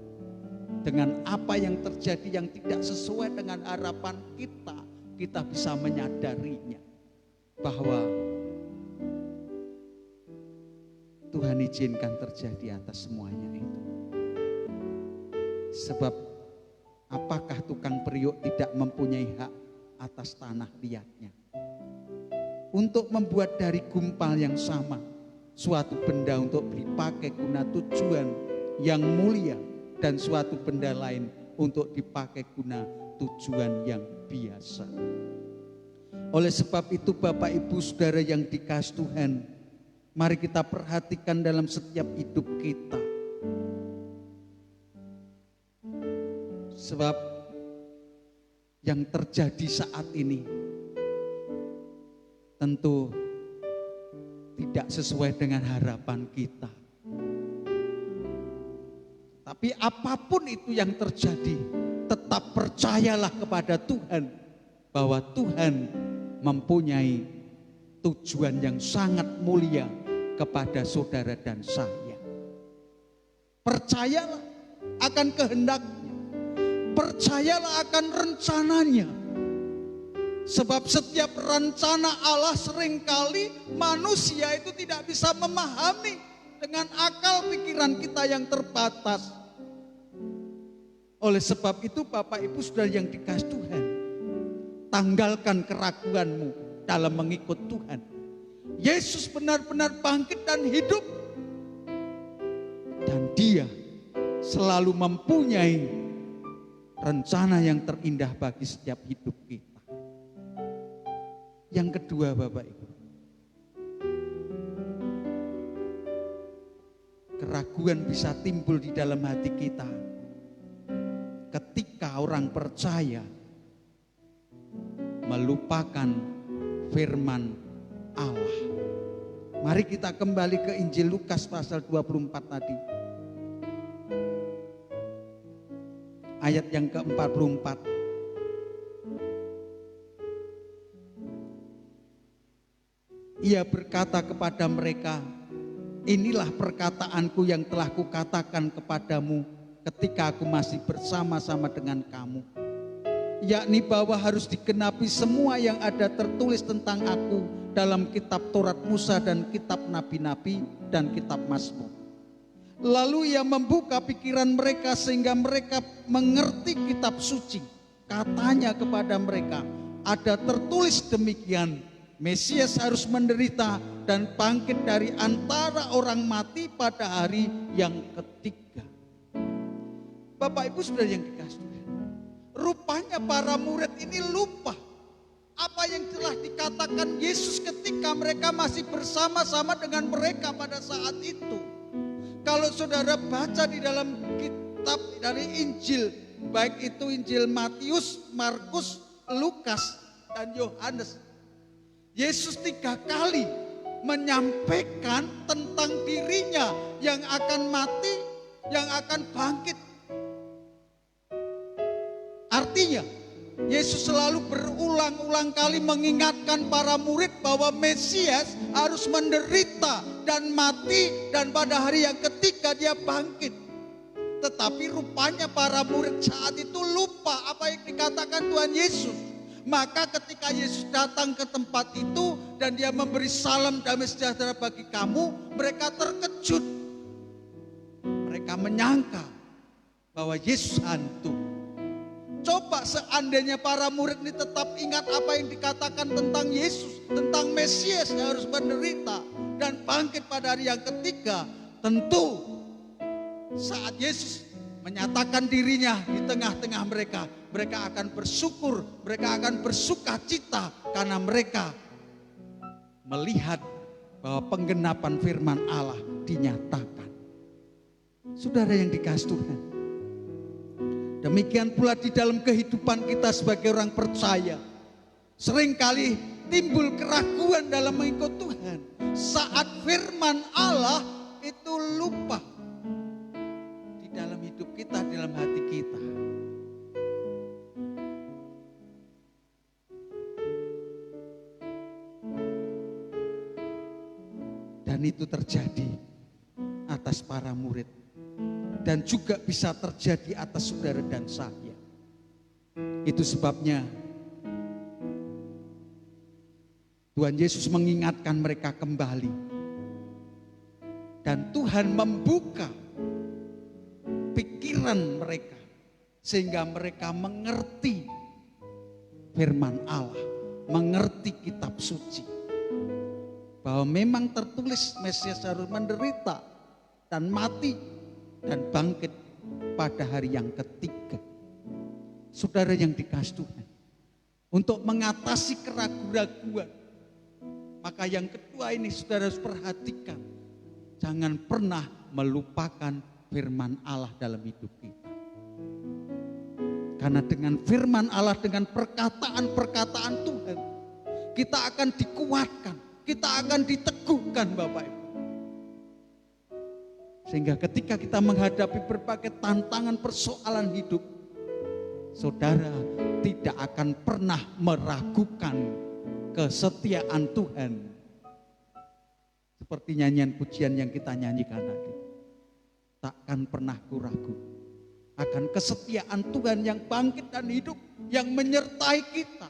Dengan apa yang terjadi yang tidak sesuai dengan harapan kita, kita bisa menyadarinya. Bahwa Tuhan izinkan terjadi atas semuanya itu. Sebab apakah tukang periuk tidak mempunyai hak atas tanah liatnya? Untuk membuat dari gumpal yang sama suatu benda untuk dipakai guna tujuan yang mulia dan suatu benda lain untuk dipakai guna tujuan yang biasa. Oleh sebab itu Bapak Ibu Saudara yang dikasihi Tuhan, mari kita perhatikan dalam setiap hidup kita. Sebab yang terjadi saat ini tentu tidak sesuai dengan harapan kita. Tapi apapun itu yang terjadi, tetap percayalah kepada Tuhan bahwa Tuhan mempunyai tujuan yang sangat mulia kepada saudara dan saya. Percayalah akan kehendaknya, percayalah akan rencananya. Sebab setiap rencana Allah seringkali manusia itu tidak bisa memahami dengan akal pikiran kita yang terbatas. Oleh sebab itu Bapak Ibu Saudara yang dikasihi Tuhan, tanggalkan keraguanmu dalam mengikut Tuhan. Yesus benar-benar bangkit dan hidup. Dan Dia selalu mempunyai rencana yang terindah bagi setiap hidup kita. Yang kedua Bapak Ibu, keraguan bisa timbul di dalam hati kita ketika orang percaya melupakan firman Allah, Mari kita kembali ke Injil Lukas pasal 24 tadi. Ayat yang ke-44. Ia berkata kepada mereka, inilah perkataanku yang telah kukatakan kepadamu ketika aku masih bersama-sama dengan kamu. Yakni bahwa harus digenapi semua yang ada tertulis tentang aku dalam kitab Taurat Musa dan kitab Nabi-Nabi dan kitab Mazmur. Lalu ia membuka pikiran mereka sehingga mereka mengerti kitab suci. Katanya kepada mereka, ada tertulis demikian, Mesias harus menderita dan bangkit dari antara orang mati pada hari yang ketiga. Bapak Ibu Saudara yang dikasihi, rupanya para murid ini lupa apa yang telah dikatakan Yesus ketika mereka masih bersama-sama dengan mereka pada saat itu. Kalau saudara baca di dalam kitab dari Injil, baik itu Injil Matius, Markus, Lukas, dan Yohanes, Yesus 3 kali menyampaikan tentang dirinya yang akan mati, yang akan bangkit. Artinya Yesus selalu berulang-ulang kali mengingatkan para murid bahwa Mesias harus menderita dan mati dan pada hari yang ketiga dia bangkit. Tetapi rupanya para murid saat itu lupa apa yang dikatakan Tuhan Yesus. Maka ketika Yesus datang ke tempat itu dan dia memberi salam damai sejahtera bagi kamu, mereka terkejut. Mereka menyangka bahwa Yesus hantu. Coba seandainya para murid ini tetap ingat apa yang dikatakan tentang Yesus, tentang Mesias yang harus menderita dan bangkit pada hari yang ketiga, tentu saat Yesus menyatakan dirinya di tengah-tengah mereka, mereka akan bersyukur, mereka akan bersuka cita karena mereka melihat bahwa penggenapan firman Allah dinyatakan. Saudara yang dikasihi Tuhan, demikian pula di dalam kehidupan kita sebagai orang percaya. Seringkali timbul keraguan dalam mengikut Tuhan. Saat firman Allah itu lupa di dalam hidup kita, di dalam hati kita. Dan itu terjadi atas para murid. Dan juga bisa terjadi atas saudara dan saya. Itu sebabnya Tuhan Yesus mengingatkan mereka kembali. Dan Tuhan membuka pikiran mereka sehingga mereka mengerti firman Allah, mengerti kitab suci. Bahwa memang tertulis Mesias harus menderita dan mati dan bangkit pada hari yang ketiga. Saudara yang dikasihi Tuhan, untuk mengatasi keraguan-raguan, maka yang kedua ini saudara harus perhatikan, jangan pernah melupakan firman Allah dalam hidup kita. Karena dengan firman Allah, dengan perkataan-perkataan Tuhan, kita akan dikuatkan, kita akan diteguhkan Bapak Ibu. Sehingga ketika kita menghadapi berbagai tantangan persoalan hidup, saudara tidak akan pernah meragukan kesetiaan Tuhan. Seperti nyanyian pujian yang kita nyanyikan tadi. Takkan pernah kuragu akan kesetiaan Tuhan yang bangkit dan hidup, yang menyertai kita.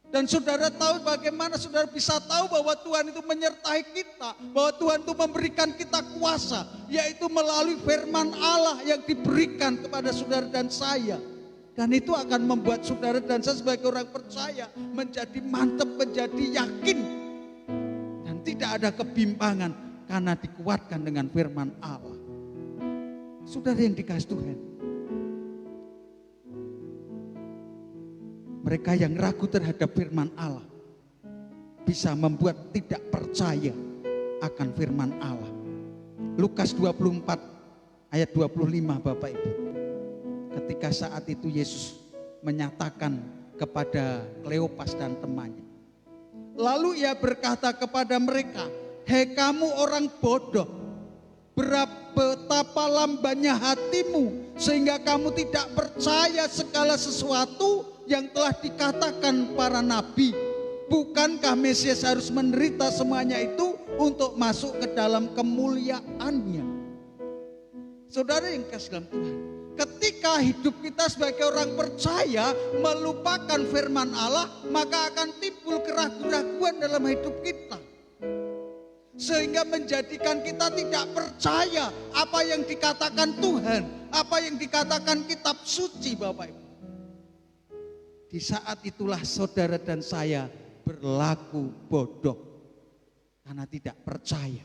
Dan saudara tahu bagaimana saudara bisa tahu bahwa Tuhan itu menyertai kita, bahwa Tuhan itu memberikan kita kuasa, yaitu melalui firman Allah yang diberikan kepada saudara dan saya. Dan itu akan membuat saudara dan saya sebagai orang percaya menjadi mantap, menjadi yakin. Dan tidak ada kebimbangan karena dikuatkan dengan firman Allah. Saudara yang dikasihi Tuhan, mereka yang ragu terhadap firman Allah bisa membuat tidak percaya akan firman Allah. Lukas 24 ayat 25 Bapak Ibu. Ketika saat itu Yesus menyatakan kepada Kleopas dan temannya. Lalu ia berkata kepada mereka, hei kamu orang bodoh, betapa lambannya hatimu sehingga kamu tidak percaya segala sesuatu yang telah dikatakan para nabi. Bukankah Mesias harus menderita semuanya itu untuk masuk ke dalam kemuliaannya? Saudara yang kasih dalam Tuhan, ketika hidup kita sebagai orang percaya melupakan firman Allah, maka akan timbul keraguan-keraguan dalam hidup kita, sehingga menjadikan kita tidak percaya apa yang dikatakan Tuhan, apa yang dikatakan kitab suci, Bapak Ibu. Di saat itulah saudara dan saya berlaku bodoh karena tidak percaya.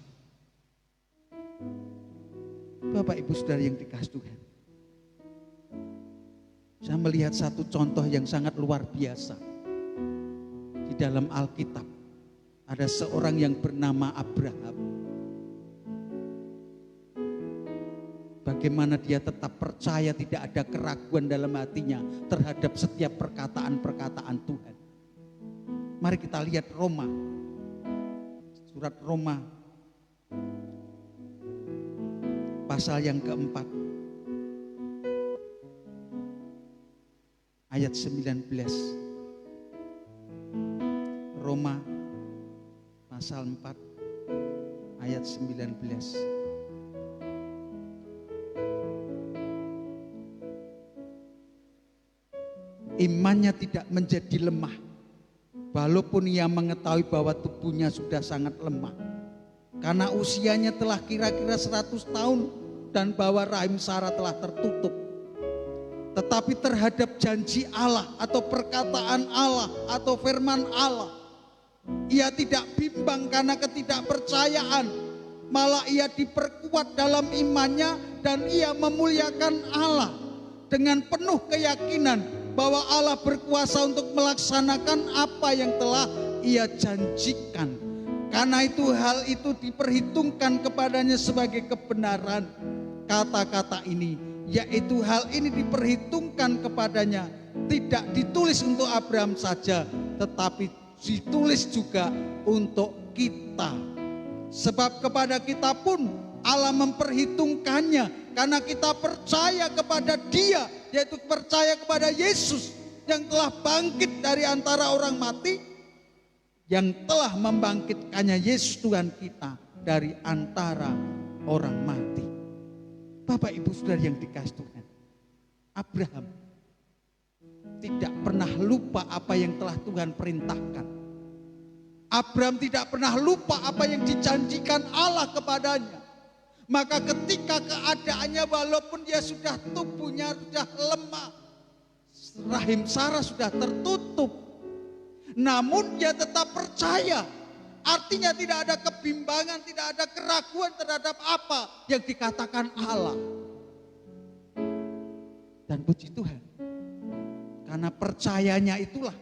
Bapak Ibu Saudara yang dikasihi Tuhan, saya melihat satu contoh yang sangat luar biasa di dalam Alkitab. Ada seorang yang bernama Abraham. Bagaimana dia tetap percaya, tidak ada keraguan dalam hatinya terhadap setiap perkataan-perkataan Tuhan. Mari kita lihat Roma, surat Roma pasal yang keempat ayat 19. Roma pasal 4 ayat 19. Imannya tidak menjadi lemah, walaupun ia mengetahui bahwa tubuhnya sudah sangat lemah, karena usianya telah kira-kira 100 tahun dan bahwa rahim Sarah telah tertutup. Tetapi terhadap janji Allah atau perkataan Allah atau firman Allah, ia tidak bimbang karena ketidakpercayaan, malah ia diperkuat dalam imannya dan ia memuliakan Allah dengan penuh keyakinan bahwa Allah berkuasa untuk melaksanakan apa yang telah ia janjikan. Karena itu hal itu diperhitungkan kepadanya sebagai kebenaran. Kata-kata ini, yaitu hal ini diperhitungkan kepadanya, tidak ditulis untuk Abraham saja, tetapi ditulis juga untuk kita. Sebab kepada kita pun Allah memperhitungkannya, karena kita percaya kepada Dia, yaitu percaya kepada Yesus yang telah bangkit dari antara orang mati, yang telah membangkitkannya Yesus Tuhan kita dari antara orang mati. Bapak Ibu Saudara yang dikasihi Tuhan, Abraham tidak pernah lupa apa yang telah Tuhan perintahkan. Abraham tidak pernah lupa apa yang dijanjikan Allah kepadanya. Maka ketika keadaannya, walaupun dia sudah tubuhnya sudah lemah, rahim Sarah sudah tertutup, namun dia tetap percaya. Artinya tidak ada kebimbangan, tidak ada keraguan terhadap apa yang dikatakan Allah. Dan puji Tuhan, karena percayanya itulah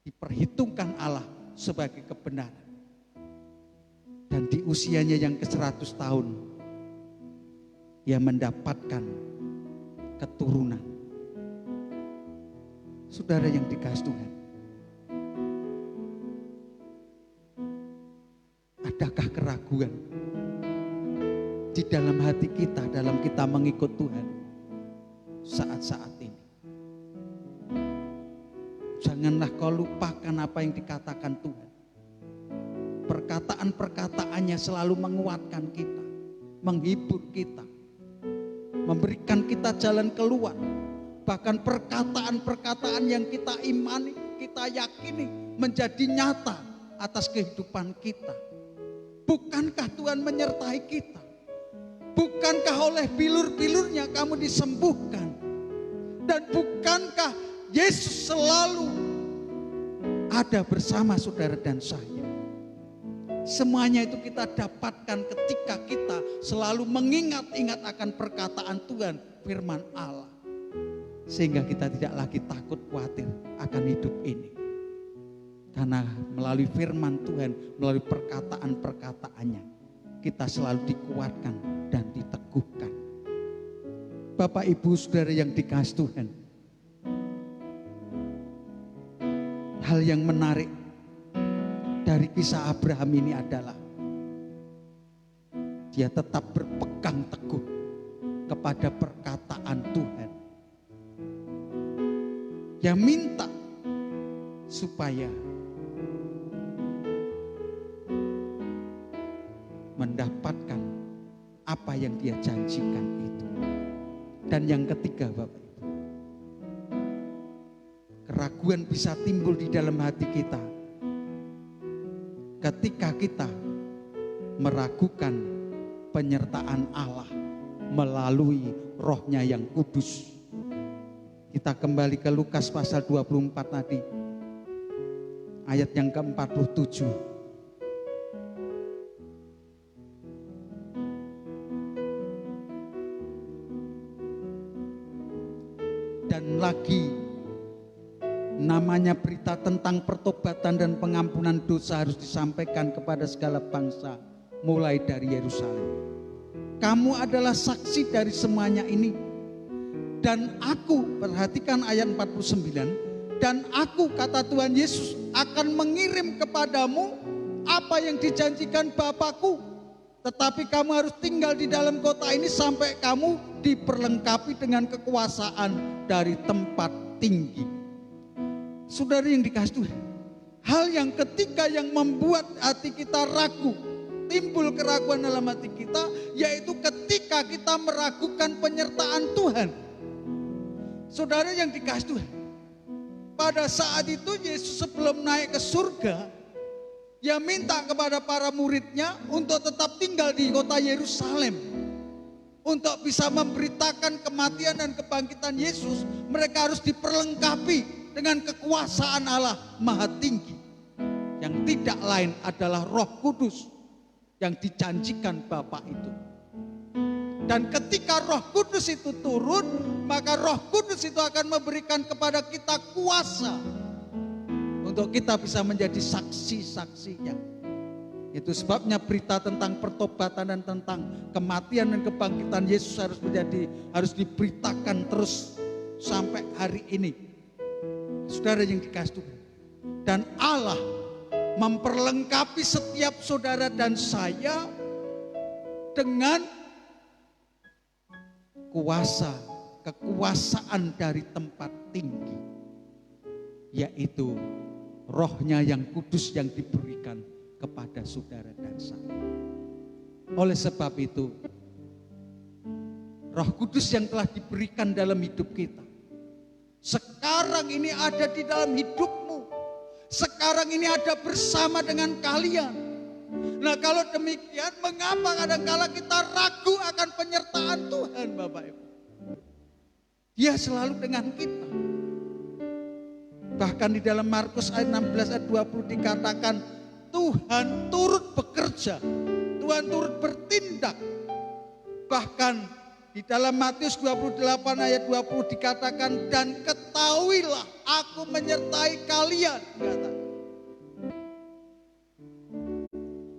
diperhitungkan Allah sebagai kebenaran. Dan di usianya yang ke-100 tahun, ia mendapatkan keturunan. Saudara yang dikasihi Tuhan, adakah keraguan di dalam hati kita dalam kita mengikut Tuhan saat-saat ini? Janganlah kau lupakan apa yang dikatakan Tuhan. Perkataan-perkataannya selalu menguatkan kita, menghibur kita, memberikan kita jalan keluar. Bahkan perkataan-perkataan yang kita imani, kita yakini menjadi nyata atas kehidupan kita. Bukankah Tuhan menyertai kita? Bukankah oleh bilur-bilurnya kamu disembuhkan? Dan bukankah Yesus selalu ada bersama saudara dan saya? Semuanya itu kita dapatkan ketika kita selalu mengingat-ingat akan perkataan Tuhan, firman Allah. Sehingga kita tidak lagi takut khawatir akan hidup ini. Karena melalui firman Tuhan, melalui perkataan-perkataannya, kita selalu dikuatkan dan diteguhkan. Bapak Ibu Saudara yang dikasihi Tuhan, hal yang menarik dari kisah Abraham ini adalah dia tetap berpegang teguh kepada perkataan Tuhan. Dia minta supaya mendapatkan apa yang dia janjikan itu. Dan yang ketiga, Bapak Ibu, keraguan bisa timbul di dalam hati kita ketika kita meragukan penyertaan Allah melalui Roh-Nya yang kudus. Kita kembali ke Lukas pasal 24 tadi, ayat yang ke-47. Dan lagi namanya berita tentang pertobatan dan pengampunan dosa harus disampaikan kepada segala bangsa mulai dari Yerusalem. Kamu adalah saksi dari semuanya ini. Dan aku, perhatikan ayat 49, dan aku, kata Tuhan Yesus, akan mengirim kepadamu apa yang dijanjikan Bapakku. Tetapi kamu harus tinggal di dalam kota ini sampai kamu diperlengkapi dengan kekuasaan dari tempat tinggi. Saudara yang dikasihi Tuhan, hal yang ketiga yang membuat hati kita ragu, timbul keraguan dalam hati kita, yaitu ketika kita meragukan penyertaan Tuhan. Saudara yang dikasihi Tuhan, pada saat itu Yesus sebelum naik ke surga, dia minta kepada para muridnya untuk tetap tinggal di kota Yerusalem. Untuk bisa memberitakan kematian dan kebangkitan Yesus, mereka harus diperlengkapi dengan kekuasaan Allah Maha Tinggi, yang tidak lain adalah Roh Kudus yang dijanjikan Bapa itu. Dan ketika Roh Kudus itu turun, maka Roh Kudus itu akan memberikan kepada kita kuasa untuk kita bisa menjadi saksi-saksinya. Itu sebabnya berita tentang pertobatan dan tentang kematian dan kebangkitan Yesus harus diberitakan terus sampai hari ini. Saudara yang dikasihi Tuhan, dan Allah memperlengkapi setiap saudara dan saya dengan kekuasaan dari tempat tinggi, yaitu Roh-Nya yang kudus yang diberikan kepada saudara dan saya. Oleh sebab itu, Roh Kudus yang telah diberikan dalam hidup kita, sekarang ini ada di dalam hidupmu. Sekarang ini ada bersama dengan kalian. Nah, kalau demikian, mengapa kadang-kala kita ragu akan penyertaan Tuhan, Bapak Ibu? Dia selalu dengan kita. Bahkan di dalam Markus ayat 16 ayat 20 dikatakan, Tuhan turut bekerja, Tuhan turut bertindak. Bahkan di dalam Matius 28 ayat 20 dikatakan, dan ketahuilah aku menyertai kalian. Kata.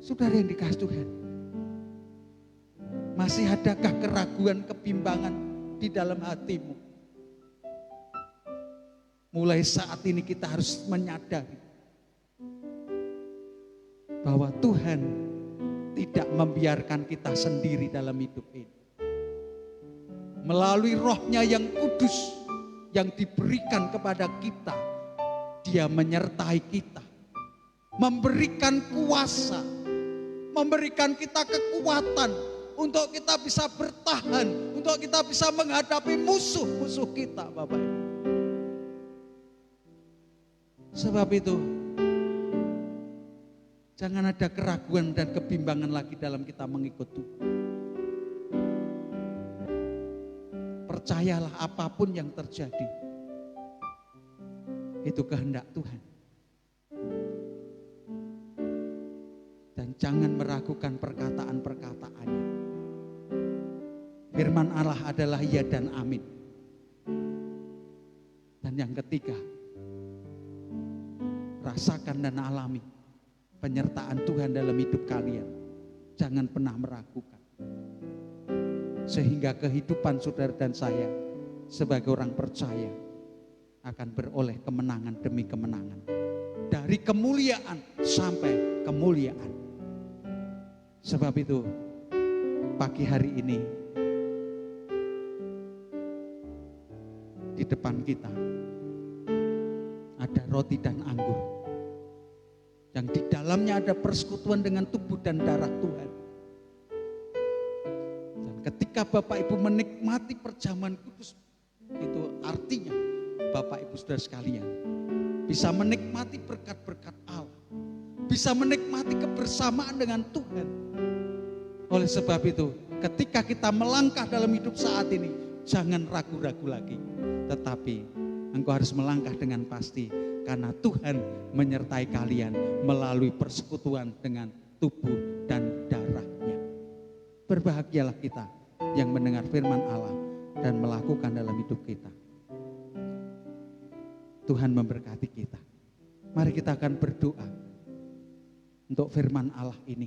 Saudara yang dikasihi Tuhan, masih adakah keraguan, kebimbangan di dalam hatimu? Mulai saat ini kita harus menyadari bahwa Tuhan tidak membiarkan kita sendiri dalam hidup ini. Melalui Roh-Nya yang kudus yang diberikan kepada kita, Dia menyertai kita, memberikan kuasa, memberikan kita kekuatan untuk kita bisa bertahan, untuk kita bisa menghadapi musuh-musuh kita, Bapak Ibu. Sebab itu, jangan ada keraguan dan kebimbangan lagi dalam kita mengikut Tuhan. Percayalah apapun yang terjadi, itu kehendak Tuhan. Dan jangan meragukan perkataan-perkataannya. Firman Allah adalah iya dan amin. Dan yang ketiga, rasakan dan alami penyertaan Tuhan dalam hidup kalian. Jangan pernah meragukan. Sehingga kehidupan saudara dan saya sebagai orang percaya akan beroleh kemenangan demi kemenangan. Dari kemuliaan sampai kemuliaan. Sebab itu pagi hari ini di depan kita ada roti dan anggur yang di dalamnya ada persekutuan dengan tubuh dan darah Tuhan. Dan ketika Bapak Ibu menikmati perjamuan kudus, itu artinya Bapak Ibu saudara sekalian bisa menikmati berkat-berkat Allah, bisa menikmati kebersamaan dengan Tuhan. Oleh sebab itu, ketika kita melangkah dalam hidup saat ini, jangan ragu-ragu lagi, tetapi engkau harus melangkah dengan pasti, karena Tuhan menyertai kalian melalui persekutuan dengan tubuh dan darahnya. Berbahagialah kita yang mendengar firman Allah dan melakukan dalam hidup kita. Tuhan memberkati kita. Mari kita akan berdoa untuk firman Allah ini.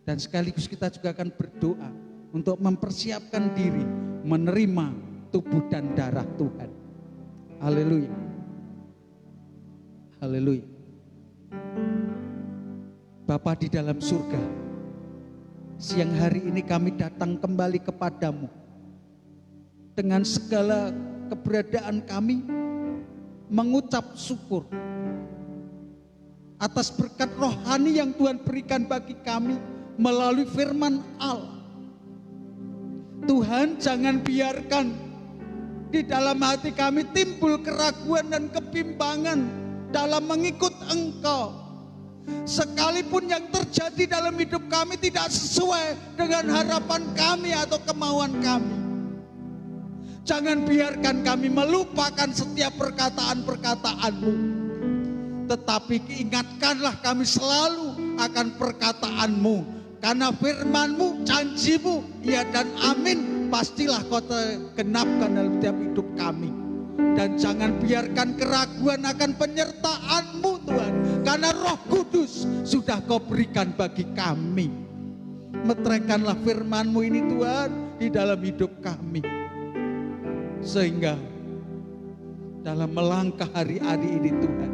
Dan sekaligus kita juga akan berdoa untuk mempersiapkan diri menerima tubuh dan darah Tuhan. Haleluya. Haleluya. Bapa di dalam surga, siang hari ini kami datang kembali kepadamu dengan segala keberadaan kami, mengucap syukur atas berkat rohani yang Tuhan berikan bagi kami melalui firman Allah. Tuhan, jangan biarkan di dalam hati kami timbul keraguan dan kebimbangan dalam mengikut Engkau. Sekalipun yang terjadi dalam hidup kami tidak sesuai dengan harapan kami atau kemauan kami, jangan biarkan kami melupakan setiap perkataan-perkataan-Mu. Tetapi ingatkanlah kami selalu akan perkataan-Mu. Karena firman-Mu, janji-Mu, ya dan amin, pastilah Kau genapkan dalam setiap hidup kami. Dan jangan biarkan keraguan akan penyertaan-Mu Tuhan. Karena Roh Kudus sudah Kau berikan bagi kami. Meteraikanlah firman-Mu ini Tuhan di dalam hidup kami. Sehingga dalam melangkah hari-hari ini Tuhan,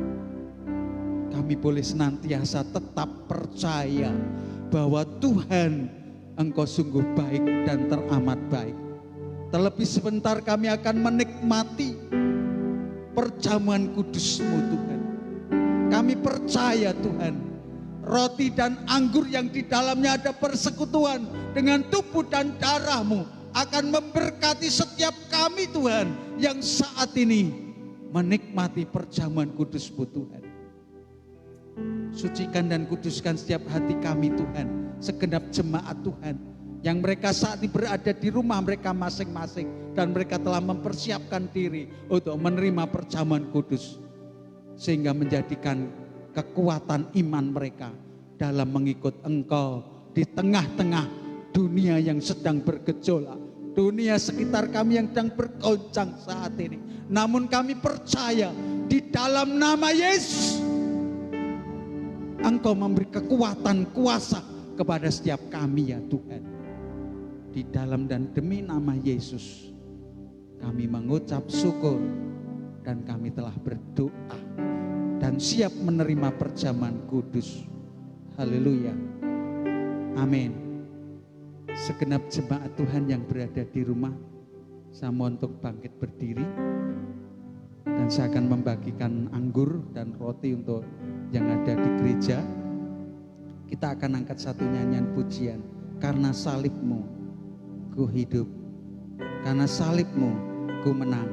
kami boleh senantiasa tetap percaya bahwa Tuhan Engkau sungguh baik dan teramat baik. Terlebih sebentar kami akan menikmati perjamuan kudus-Mu Tuhan. Kami percaya Tuhan, roti dan anggur yang di dalamnya ada persekutuan dengan tubuh dan darah-Mu akan memberkati setiap kami Tuhan yang saat ini menikmati perjamuan kudus-Mu Tuhan. Sucikan dan kuduskan setiap hati kami Tuhan, segenap jemaat Tuhan yang mereka saat ini berada di rumah mereka masing-masing dan mereka telah mempersiapkan diri untuk menerima perjamuan kudus, sehingga menjadikan kekuatan iman mereka dalam mengikut Engkau di tengah-tengah dunia yang sedang bergejolak, dunia sekitar kami yang sedang bergoncang saat ini. Namun kami percaya di dalam nama Yesus Engkau memberi kekuatan, kuasa kepada setiap kami ya Tuhan. Di dalam dan demi nama Yesus kami mengucap syukur dan kami telah berdoa dan siap menerima perjamuan kudus. Haleluya. Amin. Segenap jemaat Tuhan yang berada di rumah, saya mohon untuk bangkit berdiri. Dan saya akan membagikan anggur dan roti untuk yang ada di gereja. Kita akan angkat satu nyanyian pujian. Karena salib-Mu ku hidup, karena salib-Mu ku menang.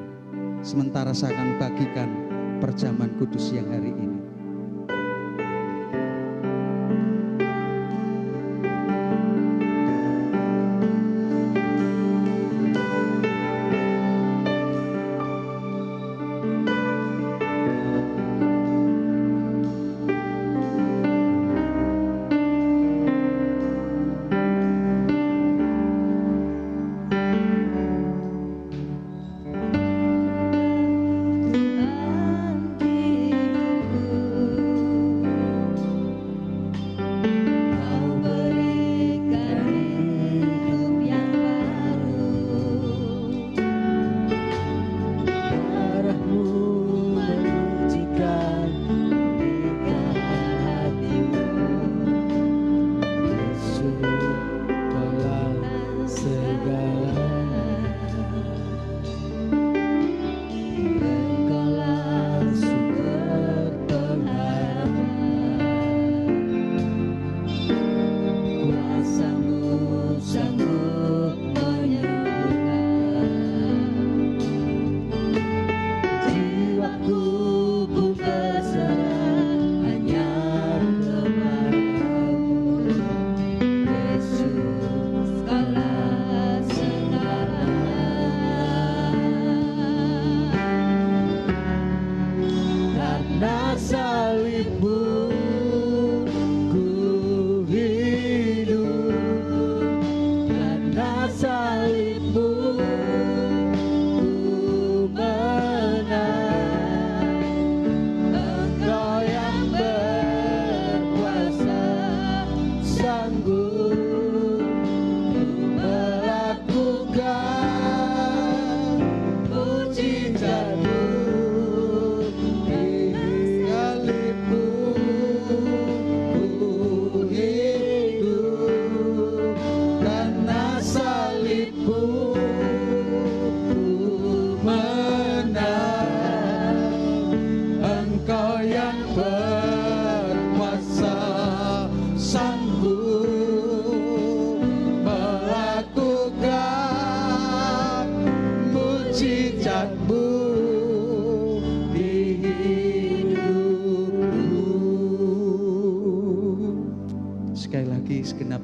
Sementara saya akan bagikan perjamuan kudus yang hari ini. Tuhan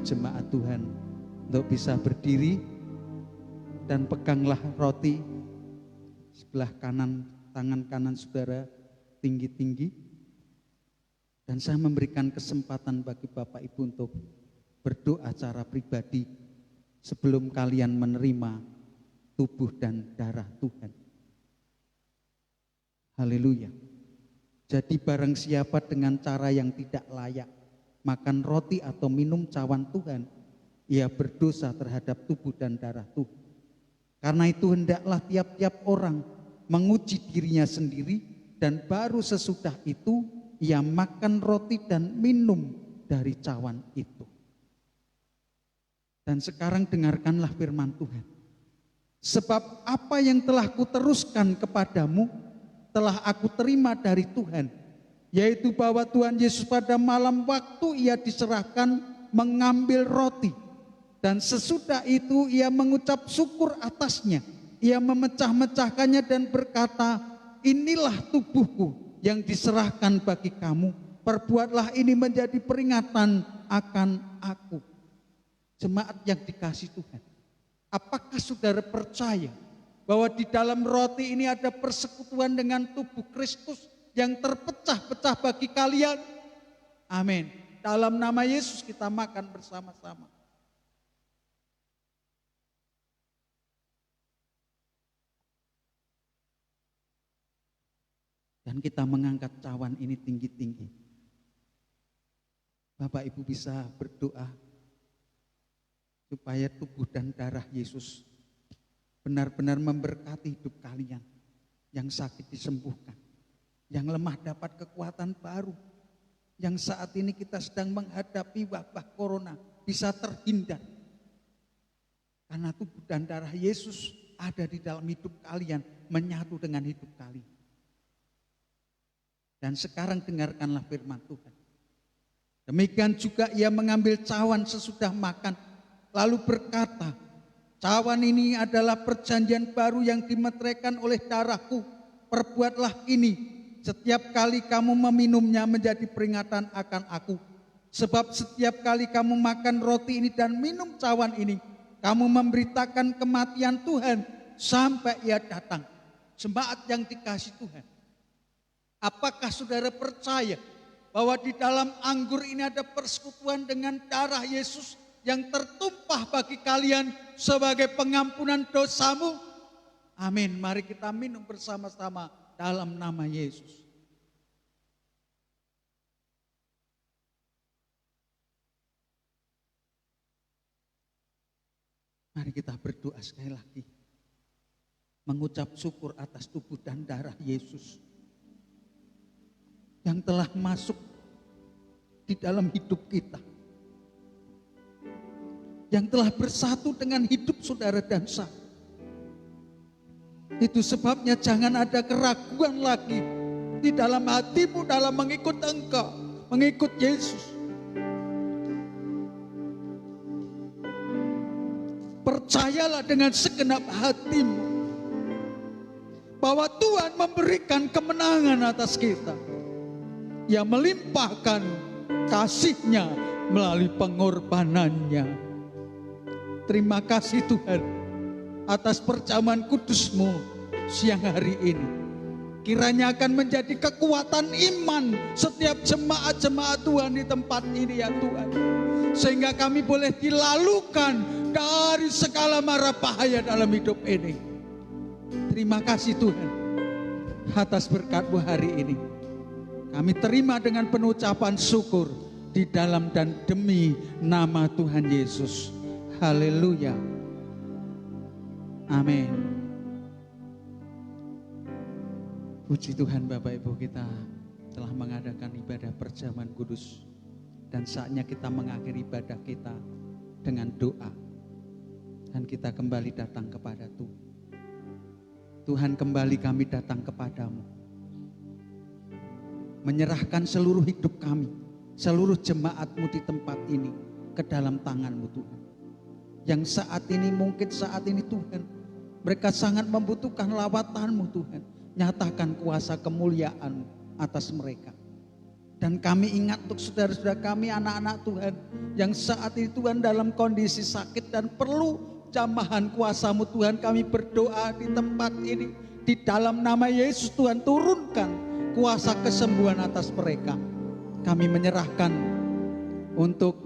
jemaat Tuhan untuk bisa berdiri dan peganglah roti sebelah kanan, tangan kanan saudara tinggi-tinggi. Dan saya memberikan kesempatan bagi Bapak Ibu untuk berdoa secara pribadi sebelum kalian menerima tubuh dan darah Tuhan. Haleluya. Jadi barang siapa dengan cara yang tidak layak makan roti atau minum cawan Tuhan, ia berdosa terhadap tubuh dan darah Tuhan. Karena itu hendaklah tiap-tiap orang menguji dirinya sendiri, dan baru sesudah itu ia makan roti dan minum dari cawan itu. Dan sekarang dengarkanlah firman Tuhan. Sebab apa yang telah kuteruskan kepadamu telah aku terima dari Tuhan, yaitu bahwa Tuhan Yesus pada malam waktu ia diserahkan mengambil roti, dan sesudah itu ia mengucap syukur atasnya, ia memecah-mecahkannya dan berkata, inilah tubuhku yang diserahkan bagi kamu, perbuatlah ini menjadi peringatan akan aku. Jemaat yang dikasihi Tuhan, apakah saudara percaya bahwa di dalam roti ini ada persekutuan dengan tubuh Kristus yang terpecah-pecah bagi kalian? Amin. Dalam nama Yesus kita makan bersama-sama. Dan kita mengangkat cawan ini tinggi-tinggi. Bapak Ibu bisa berdoa supaya tubuh dan darah Yesus benar-benar memberkati hidup kalian. Yang sakit disembuhkan, yang lemah dapat kekuatan baru, yang saat ini kita sedang menghadapi wabah corona bisa terhindar. Karena tubuh dan darah Yesus ada di dalam hidup kalian, menyatu dengan hidup kalian. Dan sekarang dengarkanlah firman Tuhan. Demikian juga ia mengambil cawan sesudah makan, lalu berkata, cawan ini adalah perjanjian baru yang dimeteraikan oleh darahku. Perbuatlah ini setiap kali kamu meminumnya menjadi peringatan akan aku. Sebab setiap kali kamu makan roti ini dan minum cawan ini, kamu memberitakan kematian Tuhan sampai ia datang. Jemaat yang dikasihi Tuhan, apakah saudara percaya bahwa di dalam anggur ini ada persekutuan dengan darah Yesus yang tertumpah bagi kalian sebagai pengampunan dosamu? Amin. Mari kita minum bersama-sama dalam nama Yesus. Mari kita berdoa sekali lagi, mengucap syukur atas tubuh dan darah Yesus yang telah masuk di dalam hidup kita, yang telah bersatu dengan hidup saudara dan saya. Itu sebabnya jangan ada keraguan lagi di dalam hatimu dalam mengikut Engkau, mengikut Yesus. Percayalah dengan segenap hatimu bahwa Tuhan memberikan kemenangan atas kita. Ia melimpahkan kasih-Nya melalui pengorbanannya. Terima kasih Tuhan atas perjamuan kudus-Mu siang hari ini. Kiranya akan menjadi kekuatan iman setiap jemaat-jemaat Tuhan di tempat ini ya Tuhan. Sehingga kami boleh dilalukan dari segala mara bahaya dalam hidup ini. Terima kasih Tuhan atas berkat-Mu hari ini. Kami terima dengan penuh ucapan syukur di dalam dan demi nama Tuhan Yesus. Haleluya. Amin. Puji Tuhan Bapak Ibu, kita telah mengadakan ibadah perjamuan kudus. Dan saatnya kita mengakhiri ibadah kita dengan doa. Dan kita kembali datang kepada Tuhan. Tuhan, kembali kami datang kepadamu. Menyerahkan seluruh hidup kami, seluruh jemaat-Mu di tempat ini ke dalam tangan-Mu Tuhan. Yang saat ini, mungkin saat ini Tuhan, mereka sangat membutuhkan lawatan-Mu Tuhan. Nyatakan kuasa kemuliaan-Mu atas mereka. Dan kami ingat untuk saudara-saudara kami, anak-anak Tuhan, yang saat ini Tuhan dalam kondisi sakit dan perlu jamahan kuasa-Mu Tuhan. Kami berdoa di tempat ini, di dalam nama Yesus Tuhan, turunkan kuasa kesembuhan atas mereka. Kami menyerahkan untuk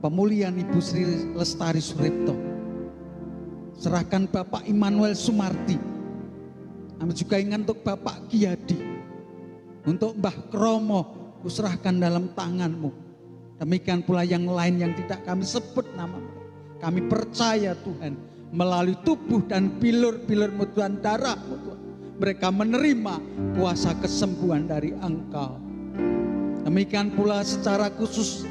pemulihan Ibu Sri Lestari Suripto, serahkan Bapak Immanuel Sumardi. Kami juga ingat untuk Bapak Giyadi, untuk Mbah Kromo, kuserahkan dalam tangan-Mu. Demikian pula yang lain yang tidak kami sebut nama mereka. Kami percaya Tuhan, melalui tubuh dan bilur-bilur-Mu Tuhan, darah-Mu Tuhan, mereka menerima kuasa kesembuhan dari Engkau. Demikian pula secara khusus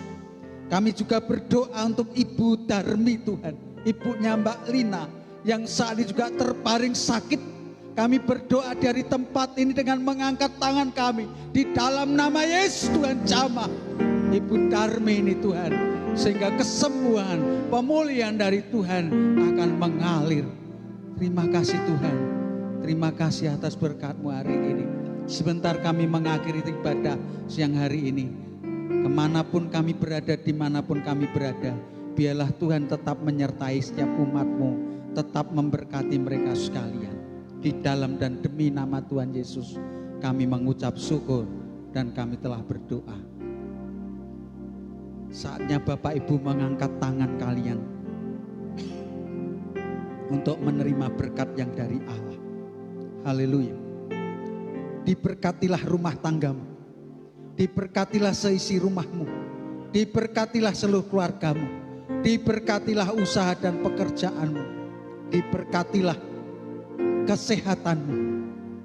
kami juga berdoa untuk Ibu Darmi Tuhan, ibunya Mbak Lina yang saat ini juga terbaring sakit. Kami berdoa dari tempat ini dengan mengangkat tangan kami. Di dalam nama Yesus Tuhan, jamah Ibu Darmi ini Tuhan. Sehingga kesembuhan, pemulihan dari Tuhan akan mengalir. Terima kasih Tuhan. Terima kasih atas berkat-Mu hari ini. Sebentar kami mengakhiri ibadah siang hari ini. Kemanapun kami berada, dimanapun kami berada, biarlah Tuhan tetap menyertai setiap umat-Mu, tetap memberkati mereka sekalian. Di dalam dan demi nama Tuhan Yesus kami mengucap syukur dan kami telah berdoa. Saatnya Bapak Ibu mengangkat tangan kalian untuk menerima berkat yang dari Allah. Haleluya. Diberkatilah rumah tanggamu, diberkatilah seisi rumahmu, diberkatilah seluruh keluargamu, diberkatilah usaha dan pekerjaanmu, diberkatilah kesehatanmu,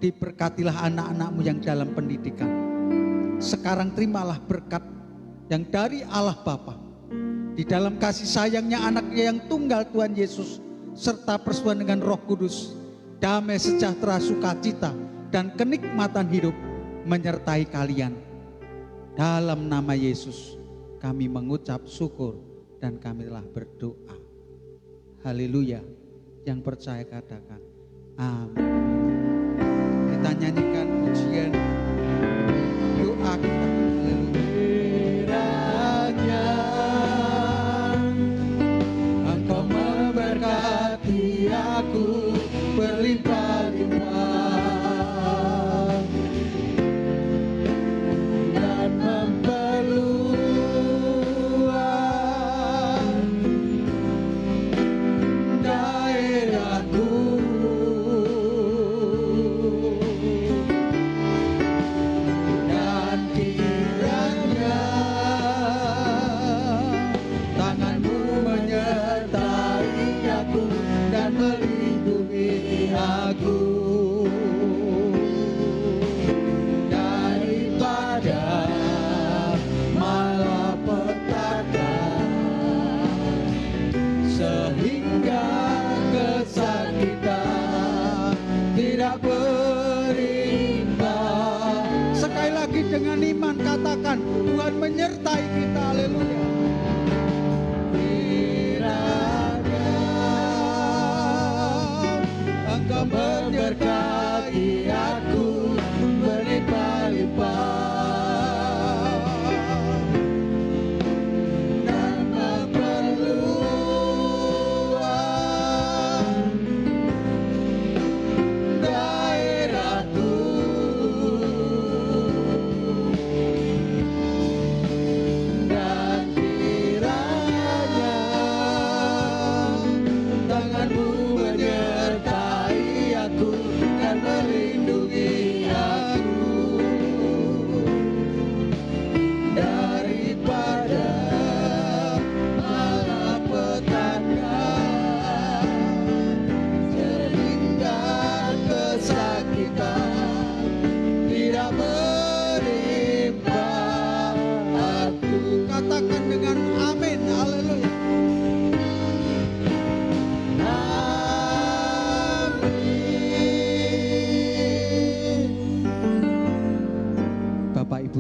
diberkatilah anak-anakmu yang dalam pendidikan. Sekarang terimalah berkat yang dari Allah Bapa, di dalam kasih sayangnya anaknya yang tunggal Tuhan Yesus, serta persekutuan dengan Roh Kudus, damai sejahtera sukacita dan kenikmatan hidup menyertai kalian. Dalam nama Yesus kami mengucap syukur dan kami telah berdoa. Haleluya. Yang percaya katakan amin. Kita nyanyikan pujian doa kita. Kiranya Engkau memberkati aku berlimpah-limpah dan memperluas daerahku. Dengan iman katakan, Tuhan menyertai kita. Haleluya. Kiranya Engkau memberkati aku berlimpah-limpah dan memperluas daerahku.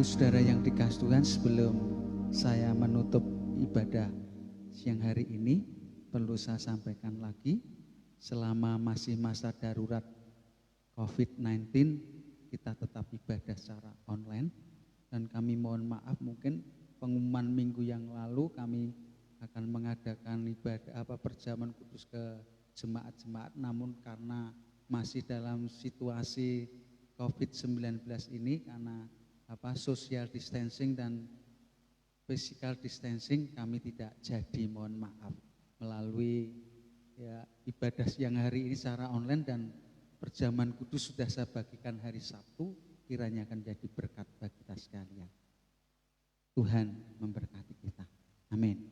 Saudara yang dikasihi Tuhan, sebelum saya menutup ibadah siang hari ini, perlu saya sampaikan lagi, selama masih masa darurat COVID-19, kita tetap ibadah secara online. Dan kami mohon maaf, mungkin pengumuman minggu yang lalu kami akan mengadakan ibadah perjamuan kudus ke jemaat-jemaat, namun karena masih dalam situasi COVID-19 ini, karena social distancing dan physical distancing, kami tidak jadi, mohon maaf, melalui ibadah siang hari ini secara online. Dan perjamuan kudus sudah saya bagikan hari Sabtu, kiranya akan jadi berkat bagi kita sekalian. Tuhan memberkati kita. Amin.